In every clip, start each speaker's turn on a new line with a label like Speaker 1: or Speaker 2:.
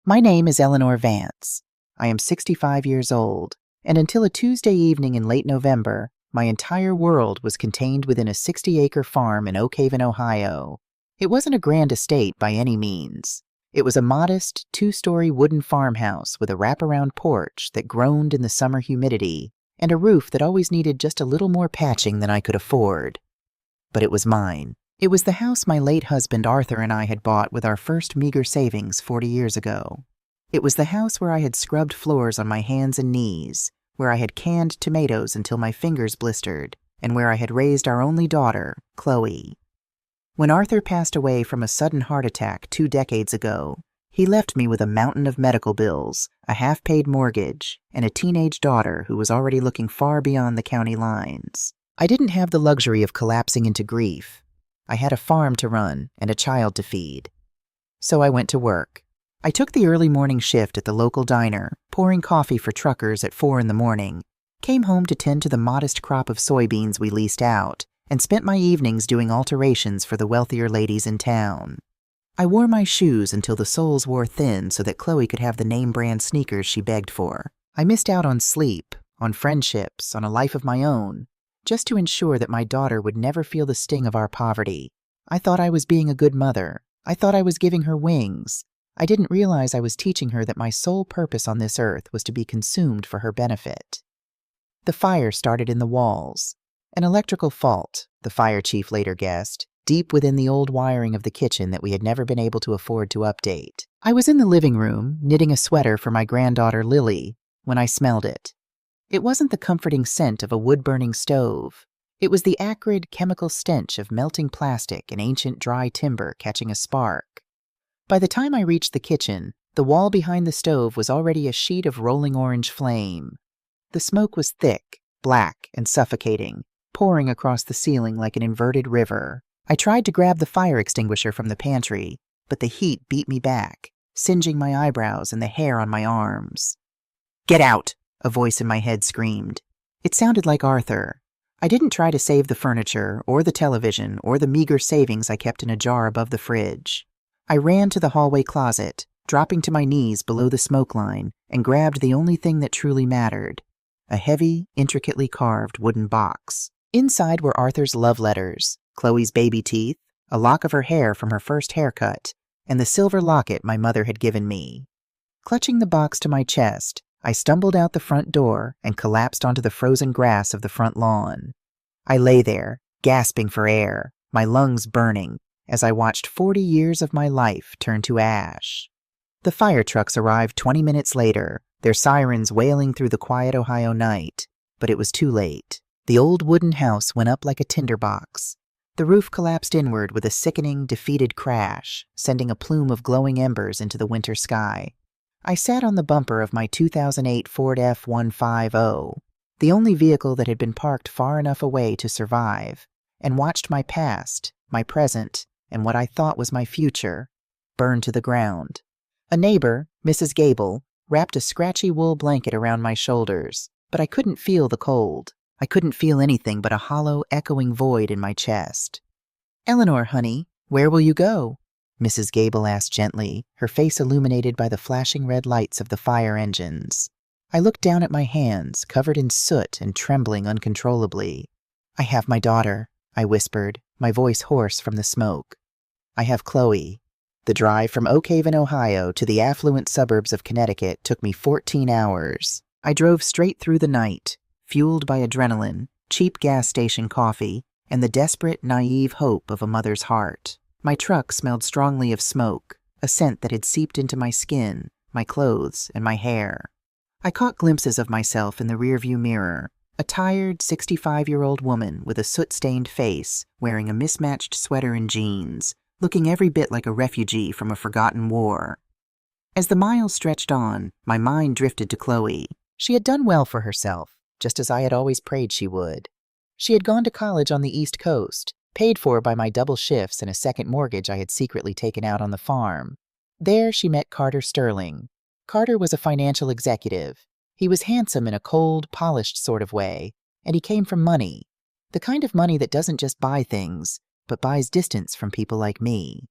Speaker 1: My name is Eleanor Vance. I am 65 years old, and until a Tuesday evening in late November, my entire world was contained within a 60-acre farm in Oak Haven, Ohio. It wasn't a grand estate by any means. It was a modest, 2-story wooden farmhouse with a wraparound porch that groaned in the summer humidity and a roof that always needed just a little more patching than I could afford. But it was mine. It was the house my late husband Arthur and I had bought with our first meager savings 40 years ago. It was the house where I had scrubbed floors on my hands and knees, where I had canned tomatoes until my fingers blistered, and where I had raised our only daughter, Chloe. When Arthur passed away from a sudden heart attack 2 decades ago, he left me with a mountain of medical bills, a half-paid mortgage, and a teenage daughter who was already looking far beyond the county lines. I didn't have the luxury of collapsing into grief. I had a farm to run and a child to feed. So I went to work. I took the early morning shift at the local diner, pouring coffee for truckers at 4 in the morning, came home to tend to the modest crop of soybeans we leased out, and spent my evenings doing alterations for the wealthier ladies in town. I wore my shoes until the soles wore thin so that Chloe could have the name-brand sneakers she begged for. I missed out on sleep, on friendships, on a life of my own, just to ensure that my daughter would never feel the sting of our poverty. I thought I was being a good mother. I thought I was giving her wings. I didn't realize I was teaching her that my sole purpose on this earth was to be consumed for her benefit. The fire started in the walls. An electrical fault, the fire chief later guessed, deep within the old wiring of the kitchen that we had never been able to afford to update. I was in the living room, knitting a sweater for my granddaughter Lily, when I smelled it. It wasn't the comforting scent of a wood-burning stove. It was the acrid chemical stench of melting plastic and ancient dry timber catching a spark. By the time I reached the kitchen, the wall behind the stove was already a sheet of rolling orange flame. The smoke was thick, black, and suffocating, pouring across the ceiling like an inverted river. I tried to grab the fire extinguisher from the pantry, but the heat beat me back, singeing my eyebrows and the hair on my arms. "Get out!" a voice in my head screamed. It sounded like Arthur. I didn't try to save the furniture, or the television, or the meager savings I kept in a jar above the fridge. I ran to the hallway closet, dropping to my knees below the smoke line, and grabbed the only thing that truly mattered, a heavy, intricately carved wooden box. Inside were Arthur's love letters, Chloe's baby teeth, a lock of her hair from her first haircut, and the silver locket my mother had given me. Clutching the box to my chest, I stumbled out the front door and collapsed onto the frozen grass of the front lawn. I lay there, gasping for air, my lungs burning, as I watched 40 years of my life turn to ash. The fire trucks arrived 20 minutes later, their sirens wailing through the quiet Ohio night, but it was too late. The old wooden house went up like a tinderbox. The roof collapsed inward with a sickening, defeated crash, sending a plume of glowing embers into the winter sky. I sat on the bumper of my 2008 Ford F-150, the only vehicle that had been parked far enough away to survive, and watched my past, my present, and what I thought was my future, burn to the ground. A neighbor, Mrs. Gable, wrapped a scratchy wool blanket around my shoulders, but I couldn't feel the cold. I couldn't feel anything but a hollow, echoing void in my chest. "Eleanor, honey, where will you go?" Mrs. Gable asked gently, her face illuminated by the flashing red lights of the fire engines. I looked down at my hands, covered in soot and trembling uncontrollably. "I have my daughter," I whispered, my voice hoarse from the smoke. "I have Chloe." The drive from Oak Haven, Ohio to the affluent suburbs of Connecticut took me 14 hours. I drove straight through the night, fueled by adrenaline, cheap gas station coffee, and the desperate, naive hope of a mother's heart. My truck smelled strongly of smoke, a scent that had seeped into my skin, my clothes, and my hair. I caught glimpses of myself in the rearview mirror, a tired 65-year-old woman with a soot-stained face, wearing a mismatched sweater and jeans, looking every bit like a refugee from a forgotten war. As the miles stretched on, my mind drifted to Chloe. She had done well for herself, just as I had always prayed she would. She had gone to college on the East Coast, paid for by my double shifts and a second mortgage I had secretly taken out on the farm. There she met Carter Sterling. Carter was a financial executive. He was handsome in a cold, polished sort of way, and he came from money, the kind of money that doesn't just buy things, but buys distance from people like me.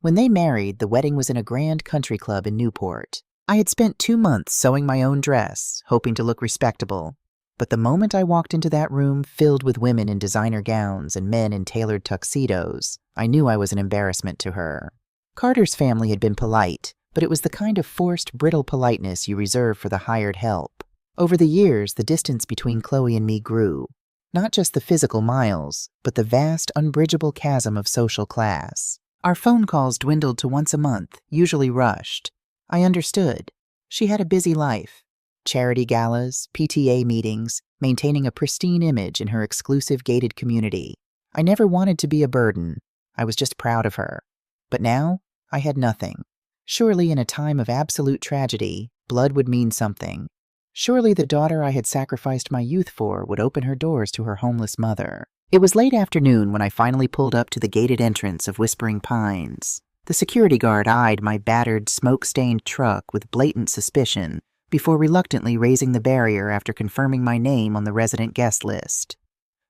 Speaker 1: When they married, the wedding was in a grand country club in Newport. I had spent 2 months sewing my own dress, hoping to look respectable. But the moment I walked into that room filled with women in designer gowns and men in tailored tuxedos, I knew I was an embarrassment to her. Carter's family had been polite, but it was the kind of forced, brittle politeness you reserve for the hired help. Over the years, the distance between Chloe and me grew. Not just the physical miles, but the vast, unbridgeable chasm of social class. Our phone calls dwindled to once a month, usually rushed. I understood. She had a busy life. Charity galas, PTA meetings, maintaining a pristine image in her exclusive gated community. I never wanted to be a burden. I was just proud of her. But now, I had nothing. Surely in a time of absolute tragedy, blood would mean something. Surely the daughter I had sacrificed my youth for would open her doors to her homeless mother. It was late afternoon when I finally pulled up to the gated entrance of Whispering Pines. The security guard eyed my battered, smoke-stained truck with blatant suspicion before reluctantly raising the barrier after confirming my name on the resident guest list.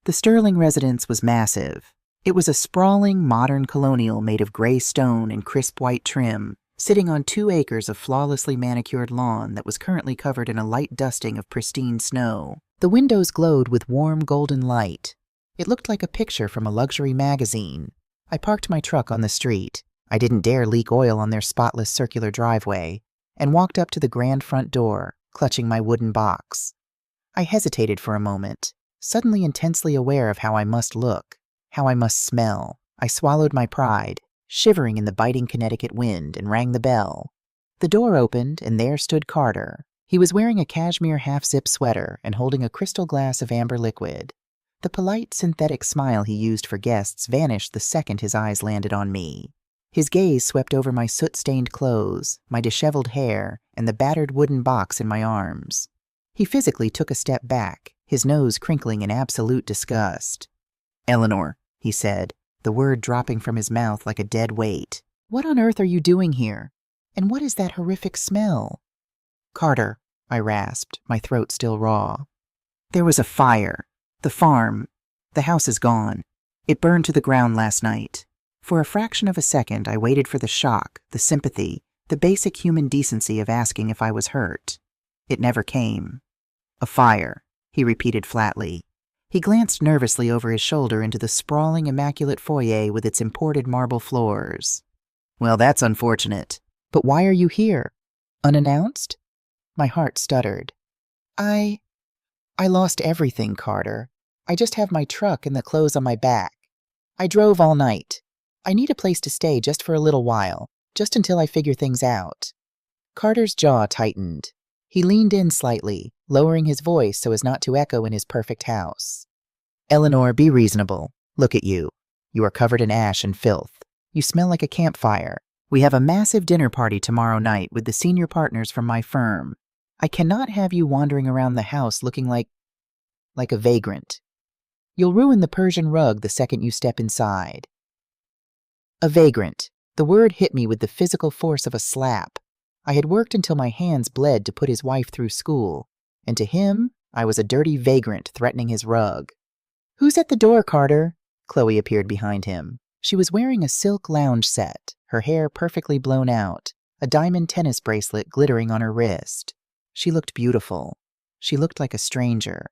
Speaker 1: The Sterling residence was massive. It was a sprawling, modern colonial made of gray stone and crisp white trim, sitting on 2 acres of flawlessly manicured lawn that was currently covered in a light dusting of pristine snow. The windows glowed with warm golden light. It looked like a picture from a luxury magazine. I parked my truck on the street. I didn't dare leak oil on their spotless circular driveway, and walked up to the grand front door, clutching my wooden box. I hesitated for a moment, suddenly intensely aware of how I must look, how I must smell. I swallowed my pride, shivering in the biting Connecticut wind, and rang the bell. The door opened, and there stood Carter. He was wearing a cashmere half-zip sweater and holding a crystal glass of amber liquid. The polite, synthetic smile he used for guests vanished the second his eyes landed on me. His gaze swept over my soot-stained clothes, my disheveled hair, and the battered wooden box in my arms. He physically took a step back, his nose crinkling in absolute disgust. "Eleanor," he said, the word dropping from his mouth like a dead weight. "What on earth are you doing here? And what is that horrific smell?" "Carter," I rasped, my throat still raw. "There was a fire. The farm. The house is gone. It burned to the ground last night." For a fraction of a second, I waited for the shock, the sympathy, the basic human decency of asking if I was hurt. It never came. "A fire," he repeated flatly. He glanced nervously over his shoulder into the sprawling, immaculate foyer with its imported marble floors. "Well, that's unfortunate. But why are you here? Unannounced?" My heart stuttered. I lost everything, Carter. I just have my truck and the clothes on my back. I drove all night. I need a place to stay just for a little while, just until I figure things out." Carter's jaw tightened. He leaned in slightly, lowering his voice so as not to echo in his perfect house. "Eleanor, be reasonable. Look at you. You are covered in ash and filth. You smell like a campfire. We have a massive dinner party tomorrow night with the senior partners from my firm. I cannot have you wandering around the house looking like a vagrant. You'll ruin the Persian rug the second you step inside." A vagrant. The word hit me with the physical force of a slap. I had worked until my hands bled to put his wife through school, and to him, I was a dirty vagrant threatening his rug. "Who's at the door, Carter?" Chloe appeared behind him. She was wearing a silk lounge set, her hair perfectly blown out, a diamond tennis bracelet glittering on her wrist. She looked beautiful. She looked like a stranger.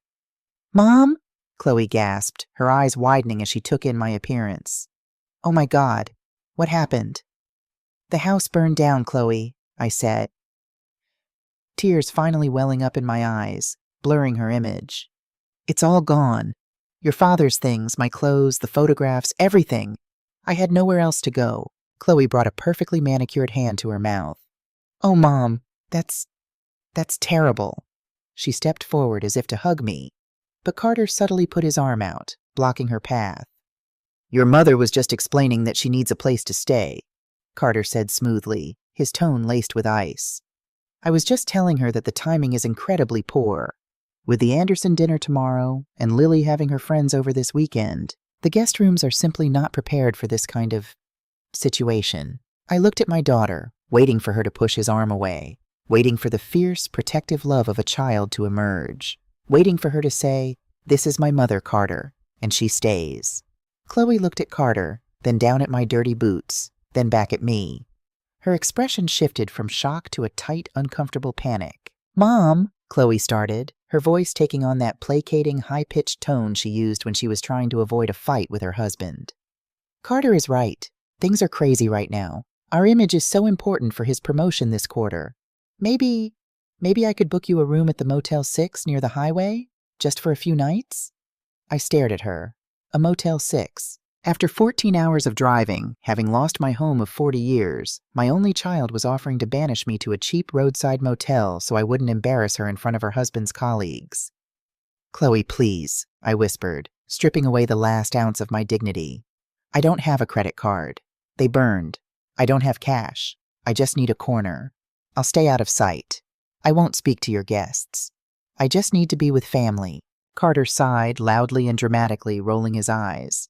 Speaker 1: "Mom?" Chloe gasped, her eyes widening as she took in my appearance. "Oh my God, what happened?" "The house burned down, Chloe," I said, tears finally welling up in my eyes, blurring her image. "It's all gone. Your father's things, my clothes, the photographs, everything. I had nowhere else to go." Chloe brought a perfectly manicured hand to her mouth. "Oh, Mom, that's terrible." She stepped forward as if to hug me, but Carter subtly put his arm out, blocking her path. "Your mother was just explaining that she needs a place to stay," Carter said smoothly, his tone laced with ice. "I was just telling her that the timing is incredibly poor. With the Anderson dinner tomorrow, and Lily having her friends over this weekend, the guest rooms are simply not prepared for this kind of situation." I looked at my daughter, waiting for her to push his arm away, waiting for the fierce, protective love of a child to emerge, waiting for her to say, "This is my mother, Carter," and she stays. Chloe looked at Carter, then down at my dirty boots, then back at me. Her expression shifted from shock to a tight, uncomfortable panic. "Mom," Chloe started, her voice taking on that placating, high-pitched tone she used when she was trying to avoid a fight with her husband. "Carter is right. Things are crazy right now. Our image is so important for his promotion this quarter. Maybe I could book you a room at the Motel 6 near the highway, just for a few nights?" I stared at her. A Motel 6. After 14 hours of driving, having lost my home of 40 years, my only child was offering to banish me to a cheap roadside motel so I wouldn't embarrass her in front of her husband's colleagues. "Chloe, please," I whispered, stripping away the last ounce of my dignity. "I don't have a credit card. They burned. I don't have cash. I just need a corner. I'll stay out of sight. I won't speak to your guests. I just need to be with family." Carter sighed loudly and dramatically, rolling his eyes.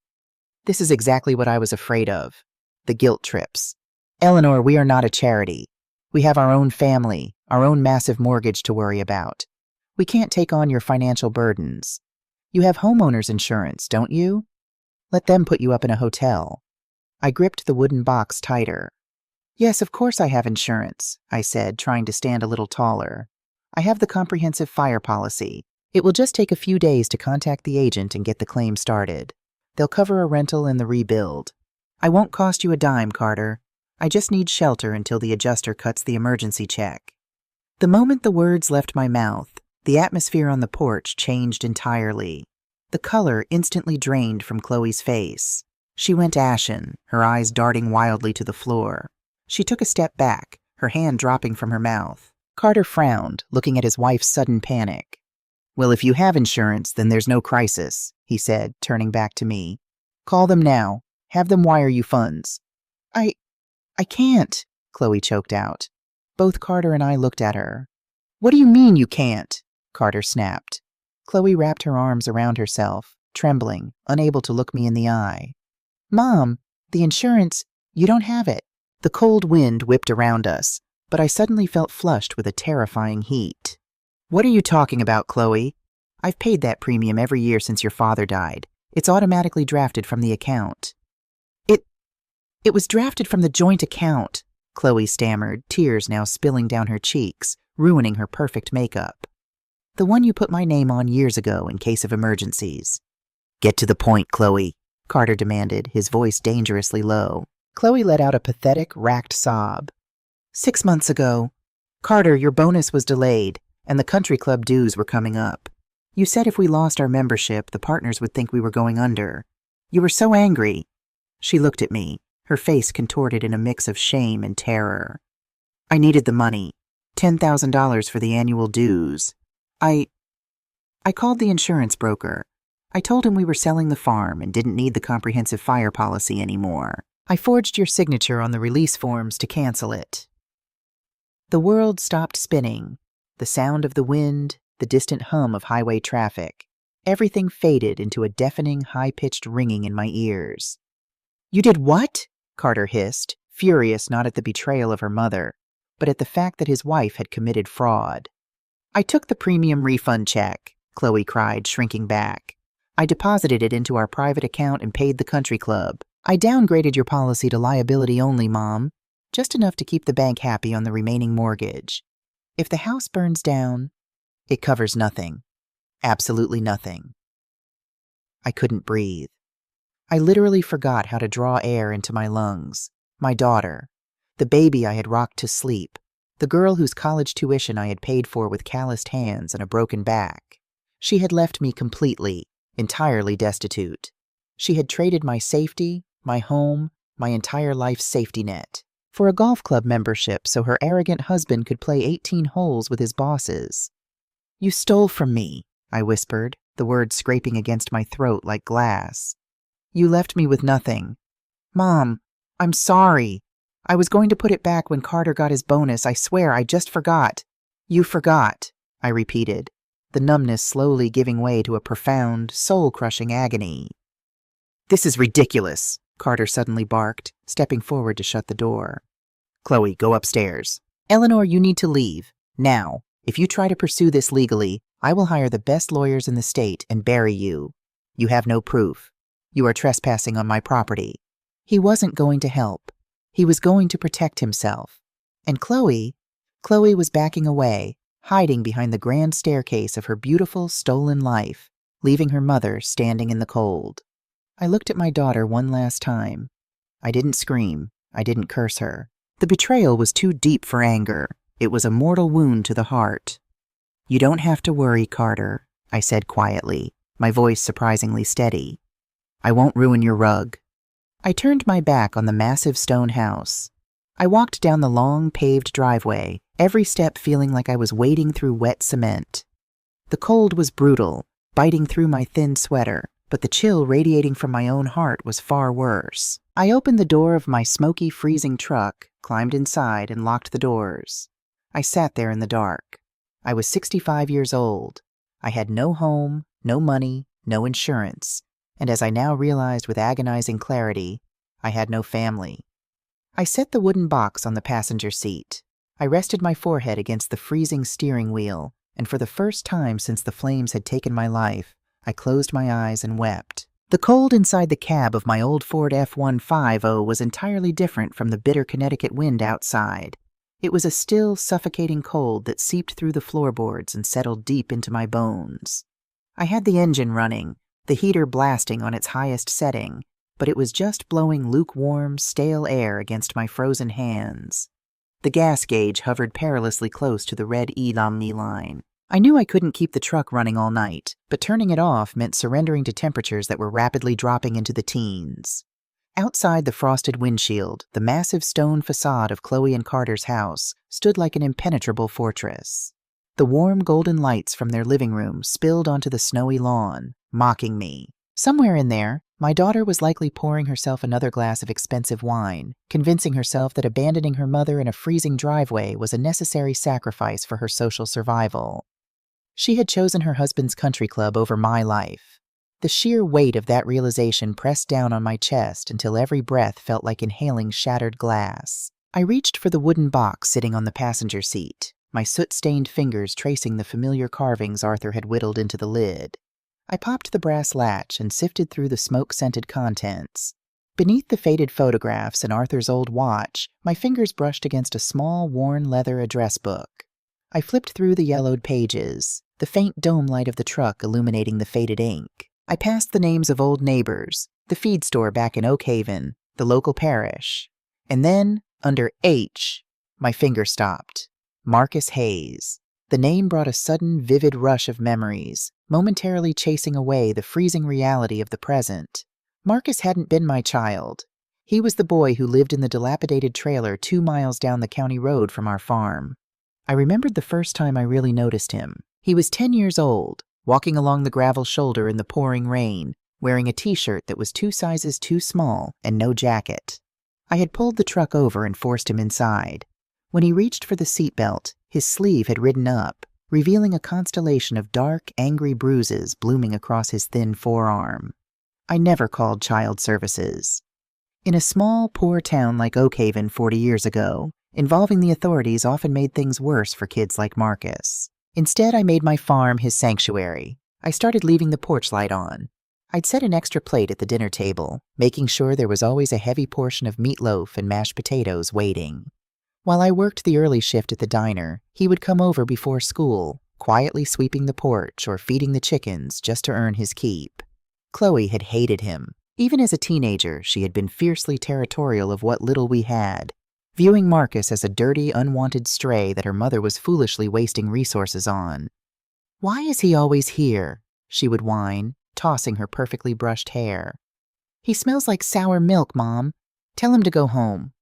Speaker 1: "This is exactly what I was afraid of. The guilt trips. Eleanor, we are not a charity. We have our own family, our own massive mortgage to worry about. We can't take on your financial burdens. You have homeowner's insurance, don't you? Let them put you up in a hotel." I gripped the wooden box tighter. "Yes, of course I have insurance," I said, trying to stand a little taller. "I have the comprehensive fire policy. It will just take a few days to contact the agent and get the claim started. They'll cover a rental and the rebuild. I won't cost you a dime, Carter. I just need shelter until the adjuster cuts the emergency check." The moment the words left my mouth, the atmosphere on the porch changed entirely. The color instantly drained from Chloe's face. She went ashen, her eyes darting wildly to the floor. She took a step back, her hand dropping from her mouth. Carter frowned, looking at his wife's sudden panic. "Well, if you have insurance, then there's no crisis," he said, turning back to me. "Call them now. Have them wire you funds." I can't," Chloe choked out. Both Carter and I looked at her. "What do you mean you can't?" Carter snapped. Chloe wrapped her arms around herself, trembling, unable to look me in the eye. "Mom, the insurance, you don't have it." The cold wind whipped around us, but I suddenly felt flushed with a terrifying heat. "What are you talking about, Chloe? I've paid that premium every year since your father died. It's automatically drafted from the account." It was drafted from the joint account," Chloe stammered, tears now spilling down her cheeks, ruining her perfect makeup. "The one you put my name on years ago in case of emergencies." "Get to the point, Chloe," Carter demanded, his voice dangerously low. Chloe let out a pathetic, racked sob. 6 months ago. Carter, your bonus was delayed, and the country club dues were coming up. You said if we lost our membership, the partners would think we were going under. You were so angry." She looked at me, her face contorted in a mix of shame and terror. "I needed the money. $10,000 for the annual dues. I called the insurance broker. I told him we were selling the farm and didn't need the comprehensive fire policy anymore. I forged your signature on the release forms to cancel it." The world stopped spinning. The sound of the wind, the distant hum of highway traffic. Everything faded into a deafening, high-pitched ringing in my ears. "You did what?" Carter hissed, furious not at the betrayal of her mother, but at the fact that his wife had committed fraud. "I took the premium refund check," Chloe cried, shrinking back. "I deposited it into our private account and paid the country club. I downgraded your policy to liability only, Mom, just enough to keep the bank happy on the remaining mortgage. If the house burns down, it covers nothing. Absolutely nothing." I couldn't breathe. I literally forgot how to draw air into my lungs. My daughter, the baby I had rocked to sleep, the girl whose college tuition I had paid for with calloused hands and a broken back. She had left me completely, entirely destitute. She had traded my safety, my home, my entire life's safety net, for a golf club membership so her arrogant husband could play 18 holes with his bosses. "You stole from me," I whispered, the words scraping against my throat like glass. "You left me with nothing. Mom, I'm sorry. I was going to put it back when Carter got his bonus. I swear, I just forgot." "You forgot," I repeated, the numbness slowly giving way to a profound, soul-crushing agony. "This is ridiculous," Carter suddenly barked, stepping forward to shut the door. "Chloe, go upstairs." "Eleanor, you need to leave. Now. If you try to pursue this legally, I will hire the best lawyers in the state and bury you. You have no proof. You are trespassing on my property." He wasn't going to help. He was going to protect himself. And Chloe was backing away, hiding behind the grand staircase of her beautiful, stolen life, leaving her mother standing in the cold. I looked at my daughter one last time. I didn't scream. I didn't curse her. The betrayal was too deep for anger. It was a mortal wound to the heart. "You don't have to worry, Carter," I said quietly, my voice surprisingly steady. "I won't ruin your rug." I turned my back on the massive stone house. I walked down the long, paved driveway, every step feeling like I was wading through wet cement. The cold was brutal, biting through my thin sweater, but the chill radiating from my own heart was far worse. I opened the door of my smoky, freezing truck, climbed inside, and locked the doors. I sat there in the dark. I was 65 years old. I had no home, no money, no insurance, and as I now realized with agonizing clarity, I had no family. I set the wooden box on the passenger seat. I rested my forehead against the freezing steering wheel, and for the first time since the flames had taken my life, I closed my eyes and wept. The cold inside the cab of my old Ford F-150 was entirely different from the bitter Connecticut wind outside. It was a still, suffocating cold that seeped through the floorboards and settled deep into my bones. I had the engine running, the heater blasting on its highest setting, but it was just blowing lukewarm, stale air against my frozen hands. The gas gauge hovered perilously close to the red E-Omni line. I knew I couldn't keep the truck running all night, but turning it off meant surrendering to temperatures that were rapidly dropping into the teens. Outside the frosted windshield, the massive stone facade of Chloe and Carter's house stood like an impenetrable fortress. The warm golden lights from their living room spilled onto the snowy lawn, mocking me. Somewhere in there, my daughter was likely pouring herself another glass of expensive wine, convincing herself that abandoning her mother in a freezing driveway was a necessary sacrifice for her social survival. She had chosen her husband's country club over my life. The sheer weight of that realization pressed down on my chest until every breath felt like inhaling shattered glass. I reached for the wooden box sitting on the passenger seat, my soot-stained fingers tracing the familiar carvings Arthur had whittled into the lid. I popped the brass latch and sifted through the smoke-scented contents. Beneath the faded photographs and Arthur's old watch, my fingers brushed against a small, worn leather address book. I flipped through the yellowed pages, the faint dome light of the truck illuminating the faded ink. I passed the names of old neighbors, the feed store back in Oak Haven, the local parish. And then, under H, my finger stopped. Marcus Hayes. The name brought a sudden, vivid rush of memories, momentarily chasing away the freezing reality of the present. Marcus hadn't been my child. He was the boy who lived in the dilapidated trailer 2 miles down the county road from our farm. I remembered the first time I really noticed him. He was 10 years old, walking along the gravel shoulder in the pouring rain, wearing a t-shirt that was 2 sizes too small and no jacket. I had pulled the truck over and forced him inside. When he reached for the seatbelt, his sleeve had ridden up, revealing a constellation of dark, angry bruises blooming across his thin forearm. I never called child services. In a small, poor town like Oak Haven 40 years ago, involving the authorities often made things worse for kids like Marcus. Instead, I made my farm his sanctuary. I started leaving the porch light on. I'd set an extra plate at the dinner table, making sure there was always a heavy portion of meatloaf and mashed potatoes waiting. While I worked the early shift at the diner, he would come over before school, quietly sweeping the porch or feeding the chickens just to earn his keep. Chloe had hated him. Even as a teenager, she had been fiercely territorial of what little we had, viewing Marcus as a dirty, unwanted stray that her mother was foolishly wasting resources on. "Why is he always here?" she would whine, tossing her perfectly brushed hair. "He smells like sour milk, Mom. Tell him to go home."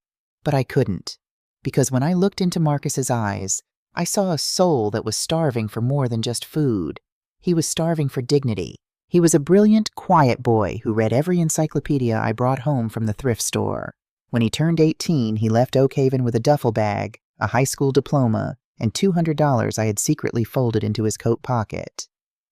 Speaker 1: But I couldn't, because when I looked into Marcus's eyes, I saw a soul that was starving for more than just food. He was starving for dignity. He was a brilliant, quiet boy who read every encyclopedia I brought home from the thrift store. When he turned 18, he left Oak Haven with a duffel bag, a high school diploma, and $200 I had secretly folded into his coat pocket.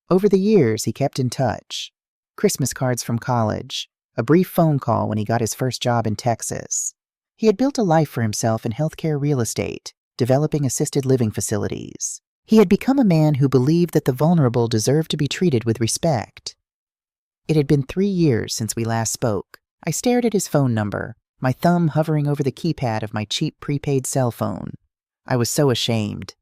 Speaker 1: Over the years, he kept in touch. Christmas cards from college, a brief phone call when he got his first job in Texas. He had built a life for himself in healthcare real estate, developing assisted living facilities. He had become a man who believed that the vulnerable deserved to be treated with respect. It had been 3 years since we last spoke. I stared at his phone number, my thumb hovering over the keypad of my cheap prepaid cell phone. I was so ashamed.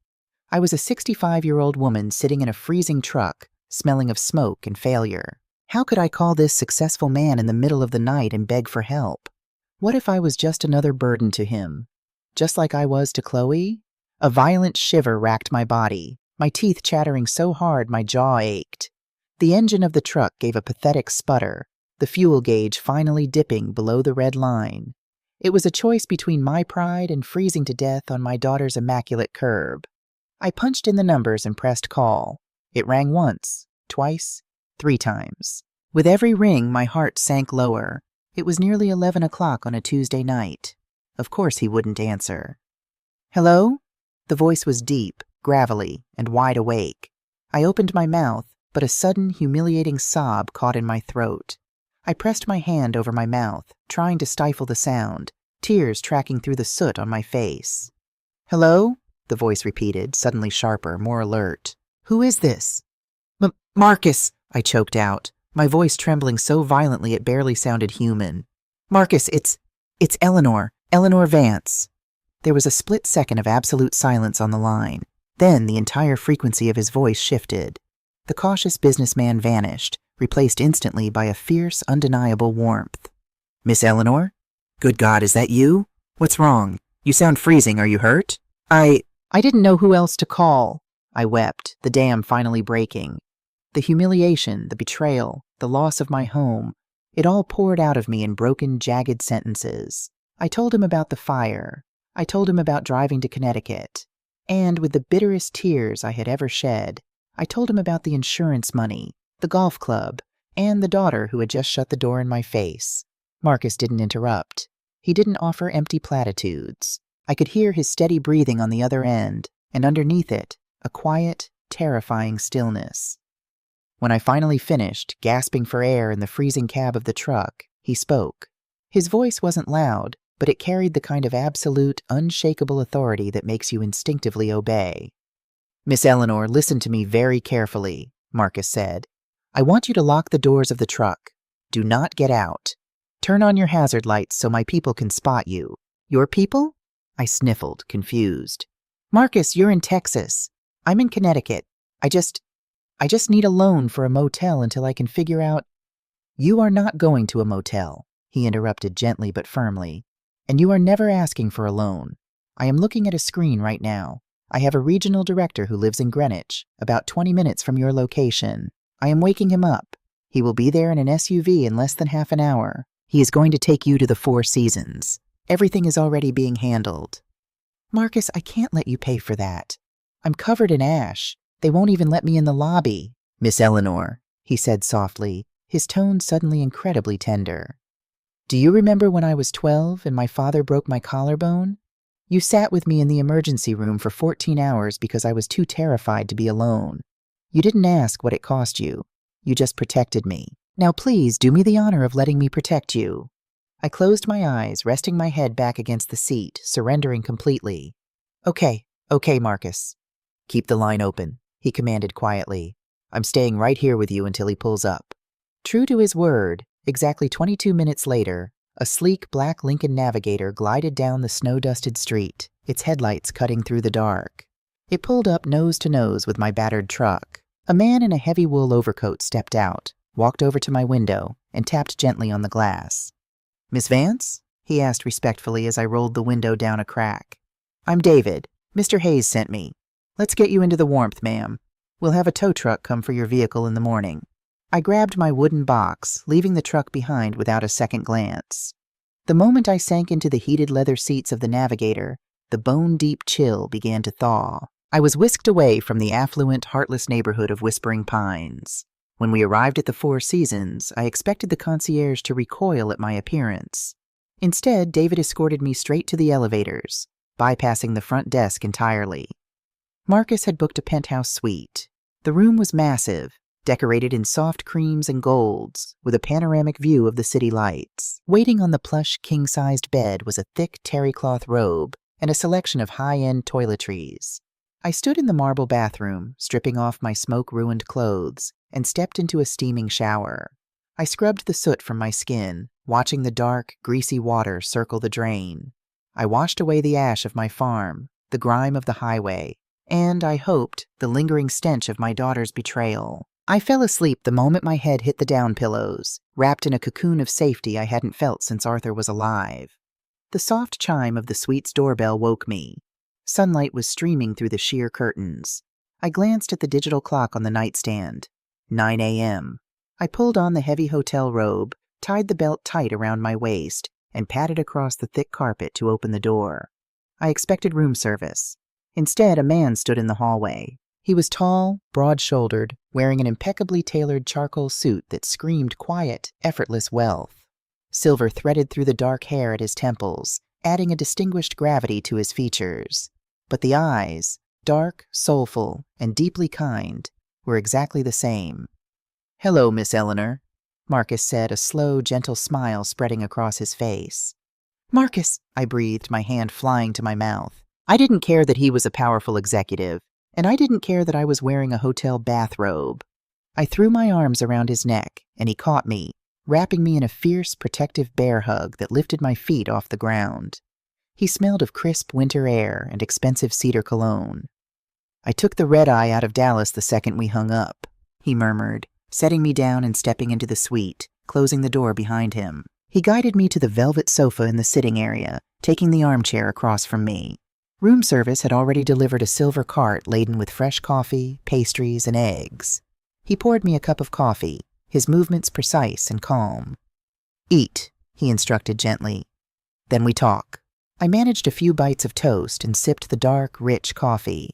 Speaker 1: I was a 65-year-old woman sitting in a freezing truck, smelling of smoke and failure. How could I call this successful man in the middle of the night and beg for help? What if I was just another burden to him? Just like I was to Chloe? A violent shiver racked my body, my teeth chattering so hard my jaw ached. The engine of the truck gave a pathetic sputter, the fuel gauge finally dipping below the red line. It was a choice between my pride and freezing to death on my daughter's immaculate curb. I punched in the numbers and pressed call. It rang once, twice, 3 times. With every ring, my heart sank lower. It was nearly 11 o'clock on a Tuesday night. Of course he wouldn't answer. Hello? The voice was deep, gravelly, and wide awake. I opened my mouth, but a sudden, humiliating sob caught in my throat. I pressed my hand over my mouth, trying to stifle the sound, tears tracking through the soot on my face. Hello? The voice repeated, suddenly sharper, more alert. Who is this? Marcus, I choked out, my voice trembling so violently it barely sounded human. Marcus, it's Eleanor Vance. There was a split second of absolute silence on the line. Then the entire frequency of his voice shifted. The cautious businessman vanished, replaced instantly by a fierce, undeniable warmth. Miss Eleanor? Good God, is that you? What's wrong? You sound freezing. Are you hurt? I didn't know who else to call. I wept, the dam finally breaking. The humiliation, the betrayal, the loss of my home, it all poured out of me in broken, jagged sentences. I told him about the fire. I told him about driving to Connecticut. And with the bitterest tears I had ever shed, I told him about the insurance money, the golf club, and the daughter who had just shut the door in my face. Marcus didn't interrupt. He didn't offer empty platitudes. I could hear his steady breathing on the other end, and underneath it, a quiet, terrifying stillness. When I finally finished, gasping for air in the freezing cab of the truck, he spoke. His voice wasn't loud, but it carried the kind of absolute, unshakable authority that makes you instinctively obey. Miss Eleanor, listen to me very carefully, Marcus said. I want you to lock the doors of the truck. Do not get out. Turn on your hazard lights so my people can spot you. Your people? I sniffled, confused. Marcus, you're in Texas. I'm in Connecticut. I just need a loan for a motel until I can figure out... You are not going to a motel, he interrupted gently but firmly. And you are never asking for a loan. I am looking at a screen right now. I have a regional director who lives in Greenwich, about 20 minutes from your location. I am waking him up. He will be there in an SUV in less than half an hour. He is going to take you to the Four Seasons. Everything is already being handled. Marcus, I can't let you pay for that. I'm covered in ash. They won't even let me in the lobby. Miss Eleanor, he said softly, his tone suddenly incredibly tender. Do you remember when I was 12 and my father broke my collarbone? You sat with me in the emergency room for 14 hours because I was too terrified to be alone. You didn't ask what it cost you. You just protected me. Now please do me the honor of letting me protect you. I closed my eyes, resting my head back against the seat, surrendering completely. Okay, Marcus. Keep the line open, he commanded quietly. I'm staying right here with you until he pulls up. True to his word, exactly 22 minutes later, a sleek black Lincoln Navigator glided down the snow-dusted street, its headlights cutting through the dark. It pulled up nose to nose with my battered truck. A man in a heavy wool overcoat stepped out, walked over to my window, and tapped gently on the glass. Miss Vance? He asked respectfully as I rolled the window down a crack. I'm David. Mr. Hayes sent me. Let's get you into the warmth, ma'am. We'll have a tow truck come for your vehicle in the morning. I grabbed my wooden box, leaving the truck behind without a second glance. The moment I sank into the heated leather seats of the Navigator, the bone-deep chill began to thaw. I was whisked away from the affluent, heartless neighborhood of Whispering Pines. When we arrived at the Four Seasons, I expected the concierge to recoil at my appearance. Instead, David escorted me straight to the elevators, bypassing the front desk entirely. Marcus had booked a penthouse suite. The room was massive, decorated in soft creams and golds, with a panoramic view of the city lights. Waiting on the plush, king-sized bed was a thick terry-cloth robe and a selection of high-end toiletries. I stood in the marble bathroom, stripping off my smoke-ruined clothes, and stepped into a steaming shower. I scrubbed the soot from my skin, watching the dark, greasy water circle the drain. I washed away the ash of my farm, the grime of the highway, and, I hoped, the lingering stench of my daughter's betrayal. I fell asleep the moment my head hit the down pillows, wrapped in a cocoon of safety I hadn't felt since Arthur was alive. The soft chime of the suite's doorbell woke me. Sunlight was streaming through the sheer curtains. I glanced at the digital clock on the nightstand. 9 a.m. I pulled on the heavy hotel robe, tied the belt tight around my waist, and padded across the thick carpet to open the door. I expected room service. Instead, a man stood in the hallway. He was tall, broad-shouldered, wearing an impeccably tailored charcoal suit that screamed quiet, effortless wealth. Silver threaded through the dark hair at his temples, adding a distinguished gravity to his features. But the eyes, dark, soulful, and deeply kind, were exactly the same. "Hello, Miss Eleanor," Marcus said, a slow, gentle smile spreading across his face. "Marcus," I breathed, my hand flying to my mouth. I didn't care that he was a powerful executive, and I didn't care that I was wearing a hotel bathrobe. I threw my arms around his neck, and he caught me, wrapping me in a fierce, protective bear hug that lifted my feet off the ground. He smelled of crisp winter air and expensive cedar cologne. "I took the red-eye out of Dallas the second we hung up," he murmured, setting me down and stepping into the suite, closing the door behind him. He guided me to the velvet sofa in the sitting area, taking the armchair across from me. Room service had already delivered a silver cart laden with fresh coffee, pastries, and eggs. He poured me a cup of coffee, his movements precise and calm. "Eat," he instructed gently. "Then we talk." I managed a few bites of toast and sipped the dark, rich coffee.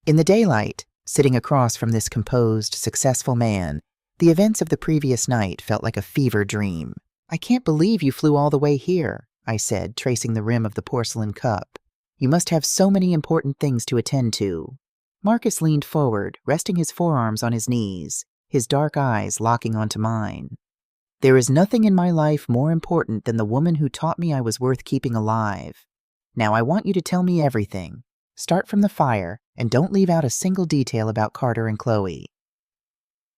Speaker 1: In the daylight, sitting across from this composed, successful man, the events of the previous night felt like a fever dream. "I can't believe you flew all the way here," I said, tracing the rim of the porcelain cup. "You must have so many important things to attend to." Marcus leaned forward, resting his forearms on his knees, his dark eyes locking onto mine. "There is nothing in my life more important than the woman who taught me I was worth keeping alive. Now I want you to tell me everything. Start from the fire, and don't leave out a single detail about Carter and Chloe."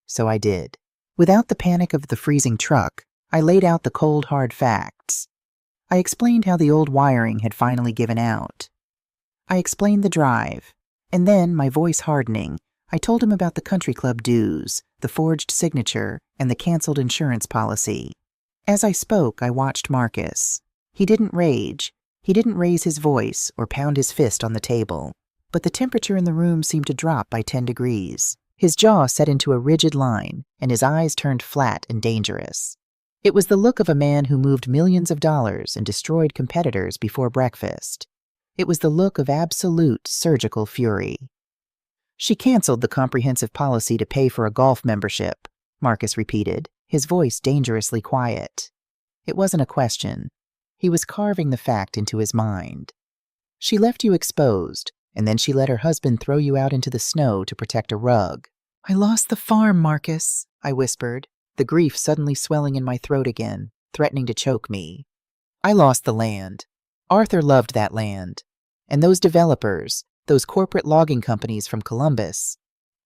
Speaker 1: So I did. Without the panic of the freezing truck, I laid out the cold, hard facts. I explained how the old wiring had finally given out. I explained the drive, and then, my voice hardening, I told him about the country club dues, the forged signature, and the canceled insurance policy. As I spoke, I watched Marcus. He didn't rage. He didn't raise his voice or pound his fist on the table, but the temperature in the room seemed to drop by 10 degrees. His jaw set into a rigid line, and his eyes turned flat and dangerous. It was the look of a man who moved millions of dollars and destroyed competitors before breakfast. It was the look of absolute surgical fury. "She canceled the comprehensive policy to pay for a golf membership," Marcus repeated, his voice dangerously quiet. It wasn't a question. He was carving the fact into his mind. "She left you exposed, and then she let her husband throw you out into the snow to protect a rug." "I lost the farm, Marcus," I whispered, the grief suddenly swelling in my throat again, threatening to choke me. "I lost the land. Arthur loved that land. And those developers, those corporate logging companies from Columbus,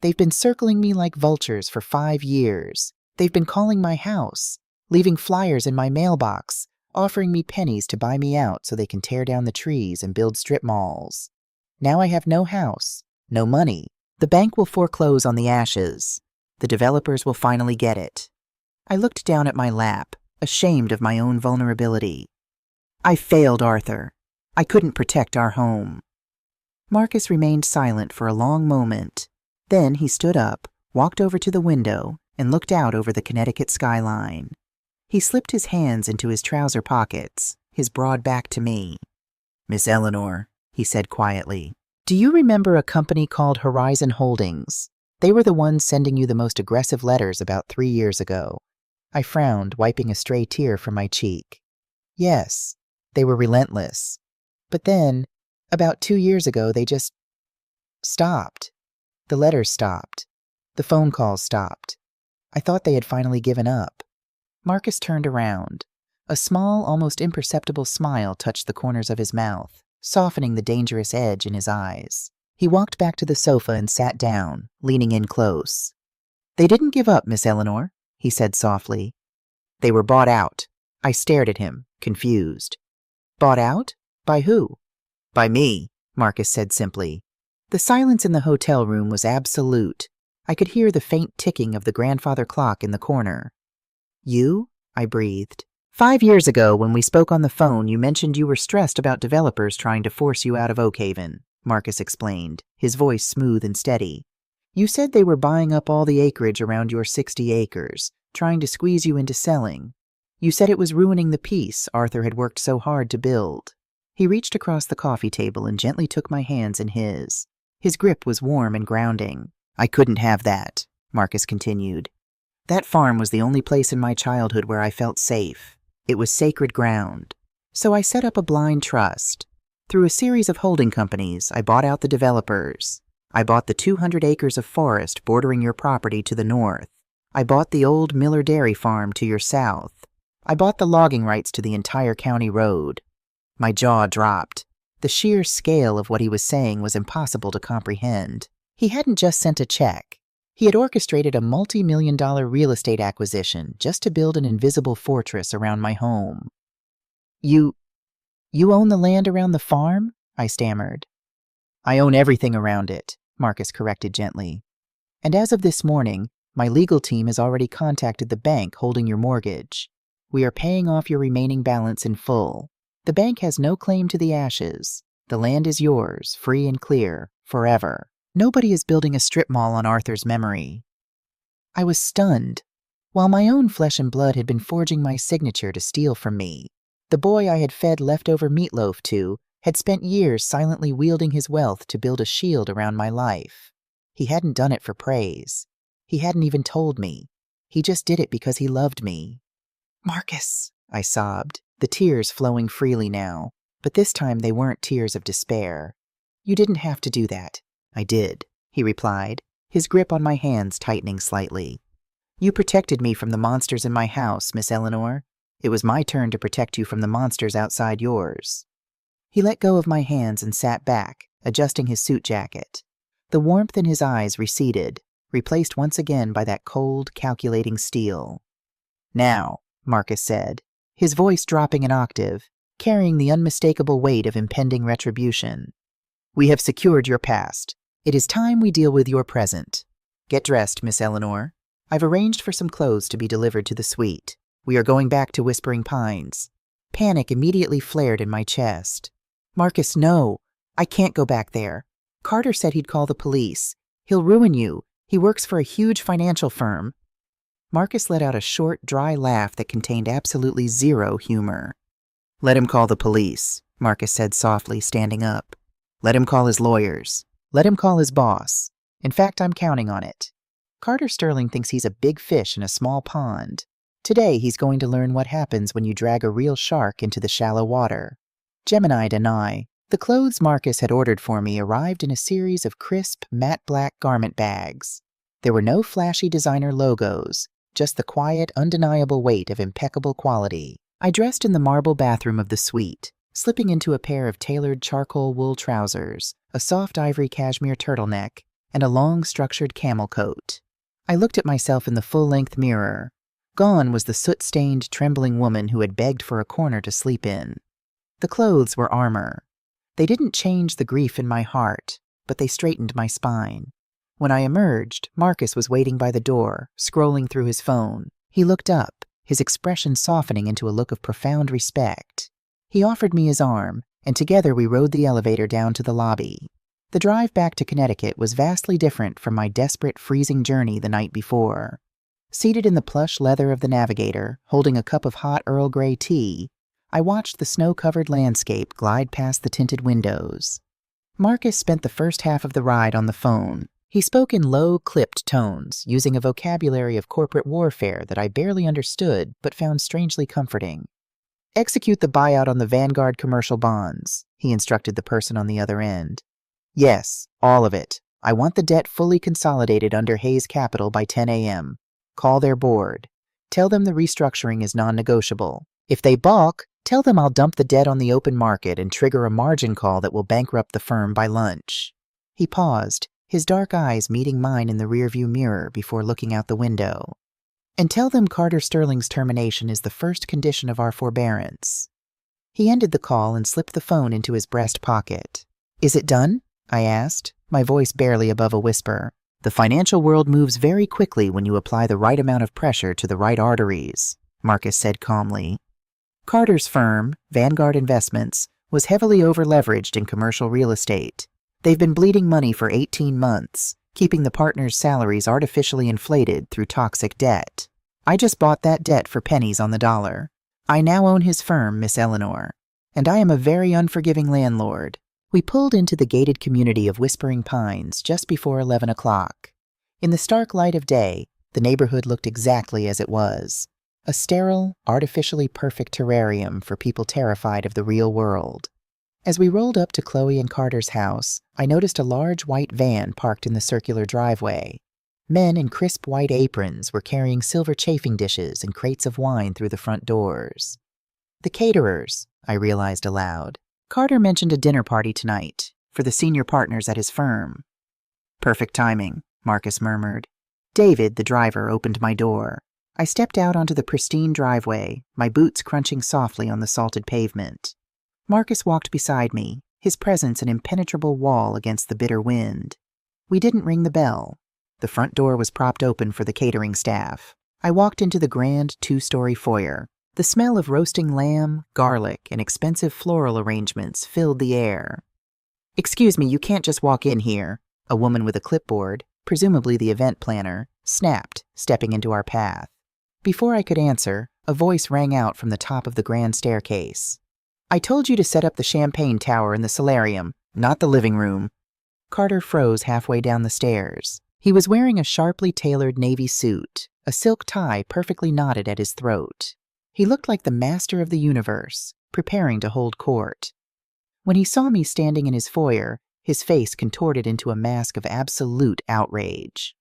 Speaker 1: they've been circling me like vultures for 5 years. They've been calling my house, leaving flyers in my mailbox, offering me pennies to buy me out so they can tear down the trees and build strip malls. Now I have no house, no money. The bank will foreclose on the ashes. The developers will finally get it." I looked down at my lap, ashamed of my own vulnerability. "I failed Arthur. I couldn't protect our home." Marcus remained silent for a long moment. Then he stood up, walked over to the window, and looked out over the Connecticut skyline. He slipped his hands into his trouser pockets, his broad back to me. "Miss Eleanor," he said quietly, "do you remember a company called Horizon Holdings? They were the ones sending you the most aggressive letters about 3 years ago." I frowned, wiping a stray tear from my cheek. "Yes, they were relentless. But then, about 2 years ago, they just stopped. The letters stopped. The phone calls stopped. I thought they had finally given up." Marcus turned around. A small, almost imperceptible smile touched the corners of his mouth, softening the dangerous edge in his eyes. He walked back to the sofa and sat down, leaning in close. "They didn't give up, Miss Eleanor," he said softly. They were bought out. I stared at him, confused. Bought out? By who? By me, Marcus said simply. The silence in the hotel room was absolute. I could hear the faint ticking of the grandfather clock in the corner. You? I breathed. 5 years ago, when we spoke on the phone, you mentioned you were stressed about developers trying to force you out of Oakhaven, Marcus explained, his voice smooth and steady. You said they were buying up all the acreage around your 60 acres, trying to squeeze you into selling. You said it was ruining the peace Arthur had worked so hard to build. He reached across the coffee table and gently took my hands in his. His grip was warm and grounding. I couldn't have that, Marcus continued. That farm was the only place in my childhood where I felt safe. It was sacred ground. So I set up a blind trust. Through a series of holding companies, I bought out the developers. I bought the 200 acres of forest bordering your property to the north. I bought the old Miller Dairy Farm to your south. I bought the logging rights to the entire county road. My jaw dropped. The sheer scale of what he was saying was impossible to comprehend. He hadn't just sent a check. He had orchestrated a multi-million-dollar real estate acquisition just to build an invisible fortress around my home. You own the land around the farm? I stammered. I own everything around it, Marcus corrected gently. And as of this morning, my legal team has already contacted the bank holding your mortgage. We are paying off your remaining balance in full. The bank has no claim to the ashes. The land is yours, free and clear, forever. Nobody is building a strip mall on Arthur's memory. I was stunned. While my own flesh and blood had been forging my signature to steal from me, the boy I had fed leftover meatloaf to had spent years silently wielding his wealth to build a shield around my life. He hadn't done it for praise. He hadn't even told me. He just did it because he loved me. Marcus, I sobbed, the tears flowing freely now, but this time they weren't tears of despair. You didn't have to do that. I did, he replied, his grip on my hands tightening slightly. You protected me from the monsters in my house, Miss Eleanor. It was my turn to protect you from the monsters outside yours. He let go of my hands and sat back, adjusting his suit jacket. The warmth in his eyes receded, replaced once again by that cold, calculating steel. Now, Marcus said, his voice dropping an octave, carrying the unmistakable weight of impending retribution. We have secured your past. It is time we deal with your present. Get dressed, Miss Eleanor. I've arranged for some clothes to be delivered to the suite. We are going back to Whispering Pines. Panic immediately flared in my chest. Marcus, no. I can't go back there. Carter said he'd call the police. He'll ruin you. He works for a huge financial firm. Marcus let out a short, dry laugh that contained absolutely zero humor. Let him call the police, Marcus said softly, standing up. Let him call his lawyers. Let him call his boss. In fact, I'm counting on it. Carter Sterling thinks he's a big fish in a small pond. Today, he's going to learn what happens when you drag a real shark into the shallow water. Gemini and I, the clothes Marcus had ordered for me arrived in a series of crisp, matte black garment bags. There were no flashy designer logos, just the quiet, undeniable weight of impeccable quality. I dressed in the marble bathroom of the suite, slipping into a pair of tailored charcoal wool trousers, a soft ivory cashmere turtleneck, and a long, structured camel coat. I looked at myself in the full-length mirror. Gone was the soot-stained, trembling woman who had begged for a corner to sleep in. The clothes were armor. They didn't change the grief in my heart, but they straightened my spine. When I emerged, Marcus was waiting by the door, scrolling through his phone. He looked up, his expression softening into a look of profound respect. He offered me his arm, and together we rode the elevator down to the lobby. The drive back to Connecticut was vastly different from my desperate, freezing journey the night before. Seated in the plush leather of the Navigator, holding a cup of hot Earl Grey tea, I watched the snow-covered landscape glide past the tinted windows. Marcus spent the first half of the ride on the phone. He spoke in low, clipped tones, using a vocabulary of corporate warfare that I barely understood but found strangely comforting. Execute the buyout on the Vanguard commercial bonds, he instructed the person on the other end. Yes, all of it. I want the debt fully consolidated under Hayes Capital by 10 a.m. Call their board. Tell them the restructuring is non-negotiable. If they balk, tell them I'll dump the debt on the open market and trigger a margin call that will bankrupt the firm by lunch. He paused, his dark eyes meeting mine in the rearview mirror before looking out the window. And tell them Carter Sterling's termination is the first condition of our forbearance." He ended the call and slipped the phone into his breast pocket. "Is it done?" I asked, my voice barely above a whisper. "The financial world moves very quickly when you apply the right amount of pressure to the right arteries," Marcus said calmly. Carter's firm, Vanguard Investments, was heavily over-leveraged in commercial real estate. They've been bleeding money for 18 months, keeping the partners' salaries artificially inflated through toxic debt. I just bought that debt for pennies on the dollar. I now own his firm, Miss Eleanor, and I am a very unforgiving landlord. We pulled into the gated community of Whispering Pines just before 11 o'clock. In the stark light of day, the neighborhood looked exactly as it was. A sterile, artificially perfect terrarium for people terrified of the real world. As we rolled up to Chloe and Carter's house, I noticed a large white van parked in the circular driveway. Men in crisp white aprons were carrying silver chafing dishes and crates of wine through the front doors. "The caterers," I realized aloud. "Carter mentioned a dinner party tonight for the senior partners at his firm." "Perfect timing," Marcus murmured. David, the driver, opened my door. I stepped out onto the pristine driveway, my boots crunching softly on the salted pavement. Marcus walked beside me, his presence an impenetrable wall against the bitter wind. We didn't ring the bell. The front door was propped open for the catering staff. I walked into the grand two-story foyer. The smell of roasting lamb, garlic, and expensive floral arrangements filled the air. "Excuse me, you can't just walk in here," a woman with a clipboard, presumably the event planner, snapped, stepping into our path. Before I could answer, a voice rang out from the top of the grand staircase. "I told you to set up the champagne tower in the solarium, not the living room." Carter froze halfway down the stairs. He was wearing a sharply tailored navy suit, a silk tie perfectly knotted at his throat. He looked like the master of the universe, preparing to hold court. When he saw me standing in his foyer, his face contorted into a mask of absolute outrage.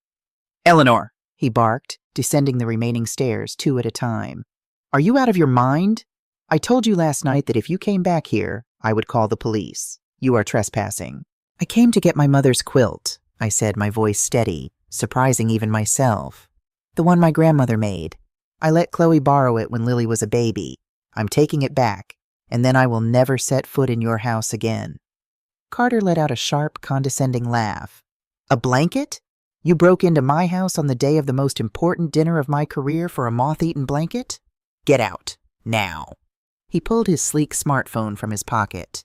Speaker 1: "Eleanor," he barked, descending the remaining stairs 2 at a time. "Are you out of your mind? I told you last night that if you came back here, I would call the police. You are trespassing." "I came to get my mother's quilt," I said, my voice steady, surprising even myself. "The one my grandmother made. I let Chloe borrow it when Lily was a baby. I'm taking it back, and then I will never set foot in your house again." Carter let out a sharp, condescending laugh. "A blanket? You broke into my house on the day of the most important dinner of my career for a moth-eaten blanket? Get out, now." He pulled his sleek smartphone from his pocket.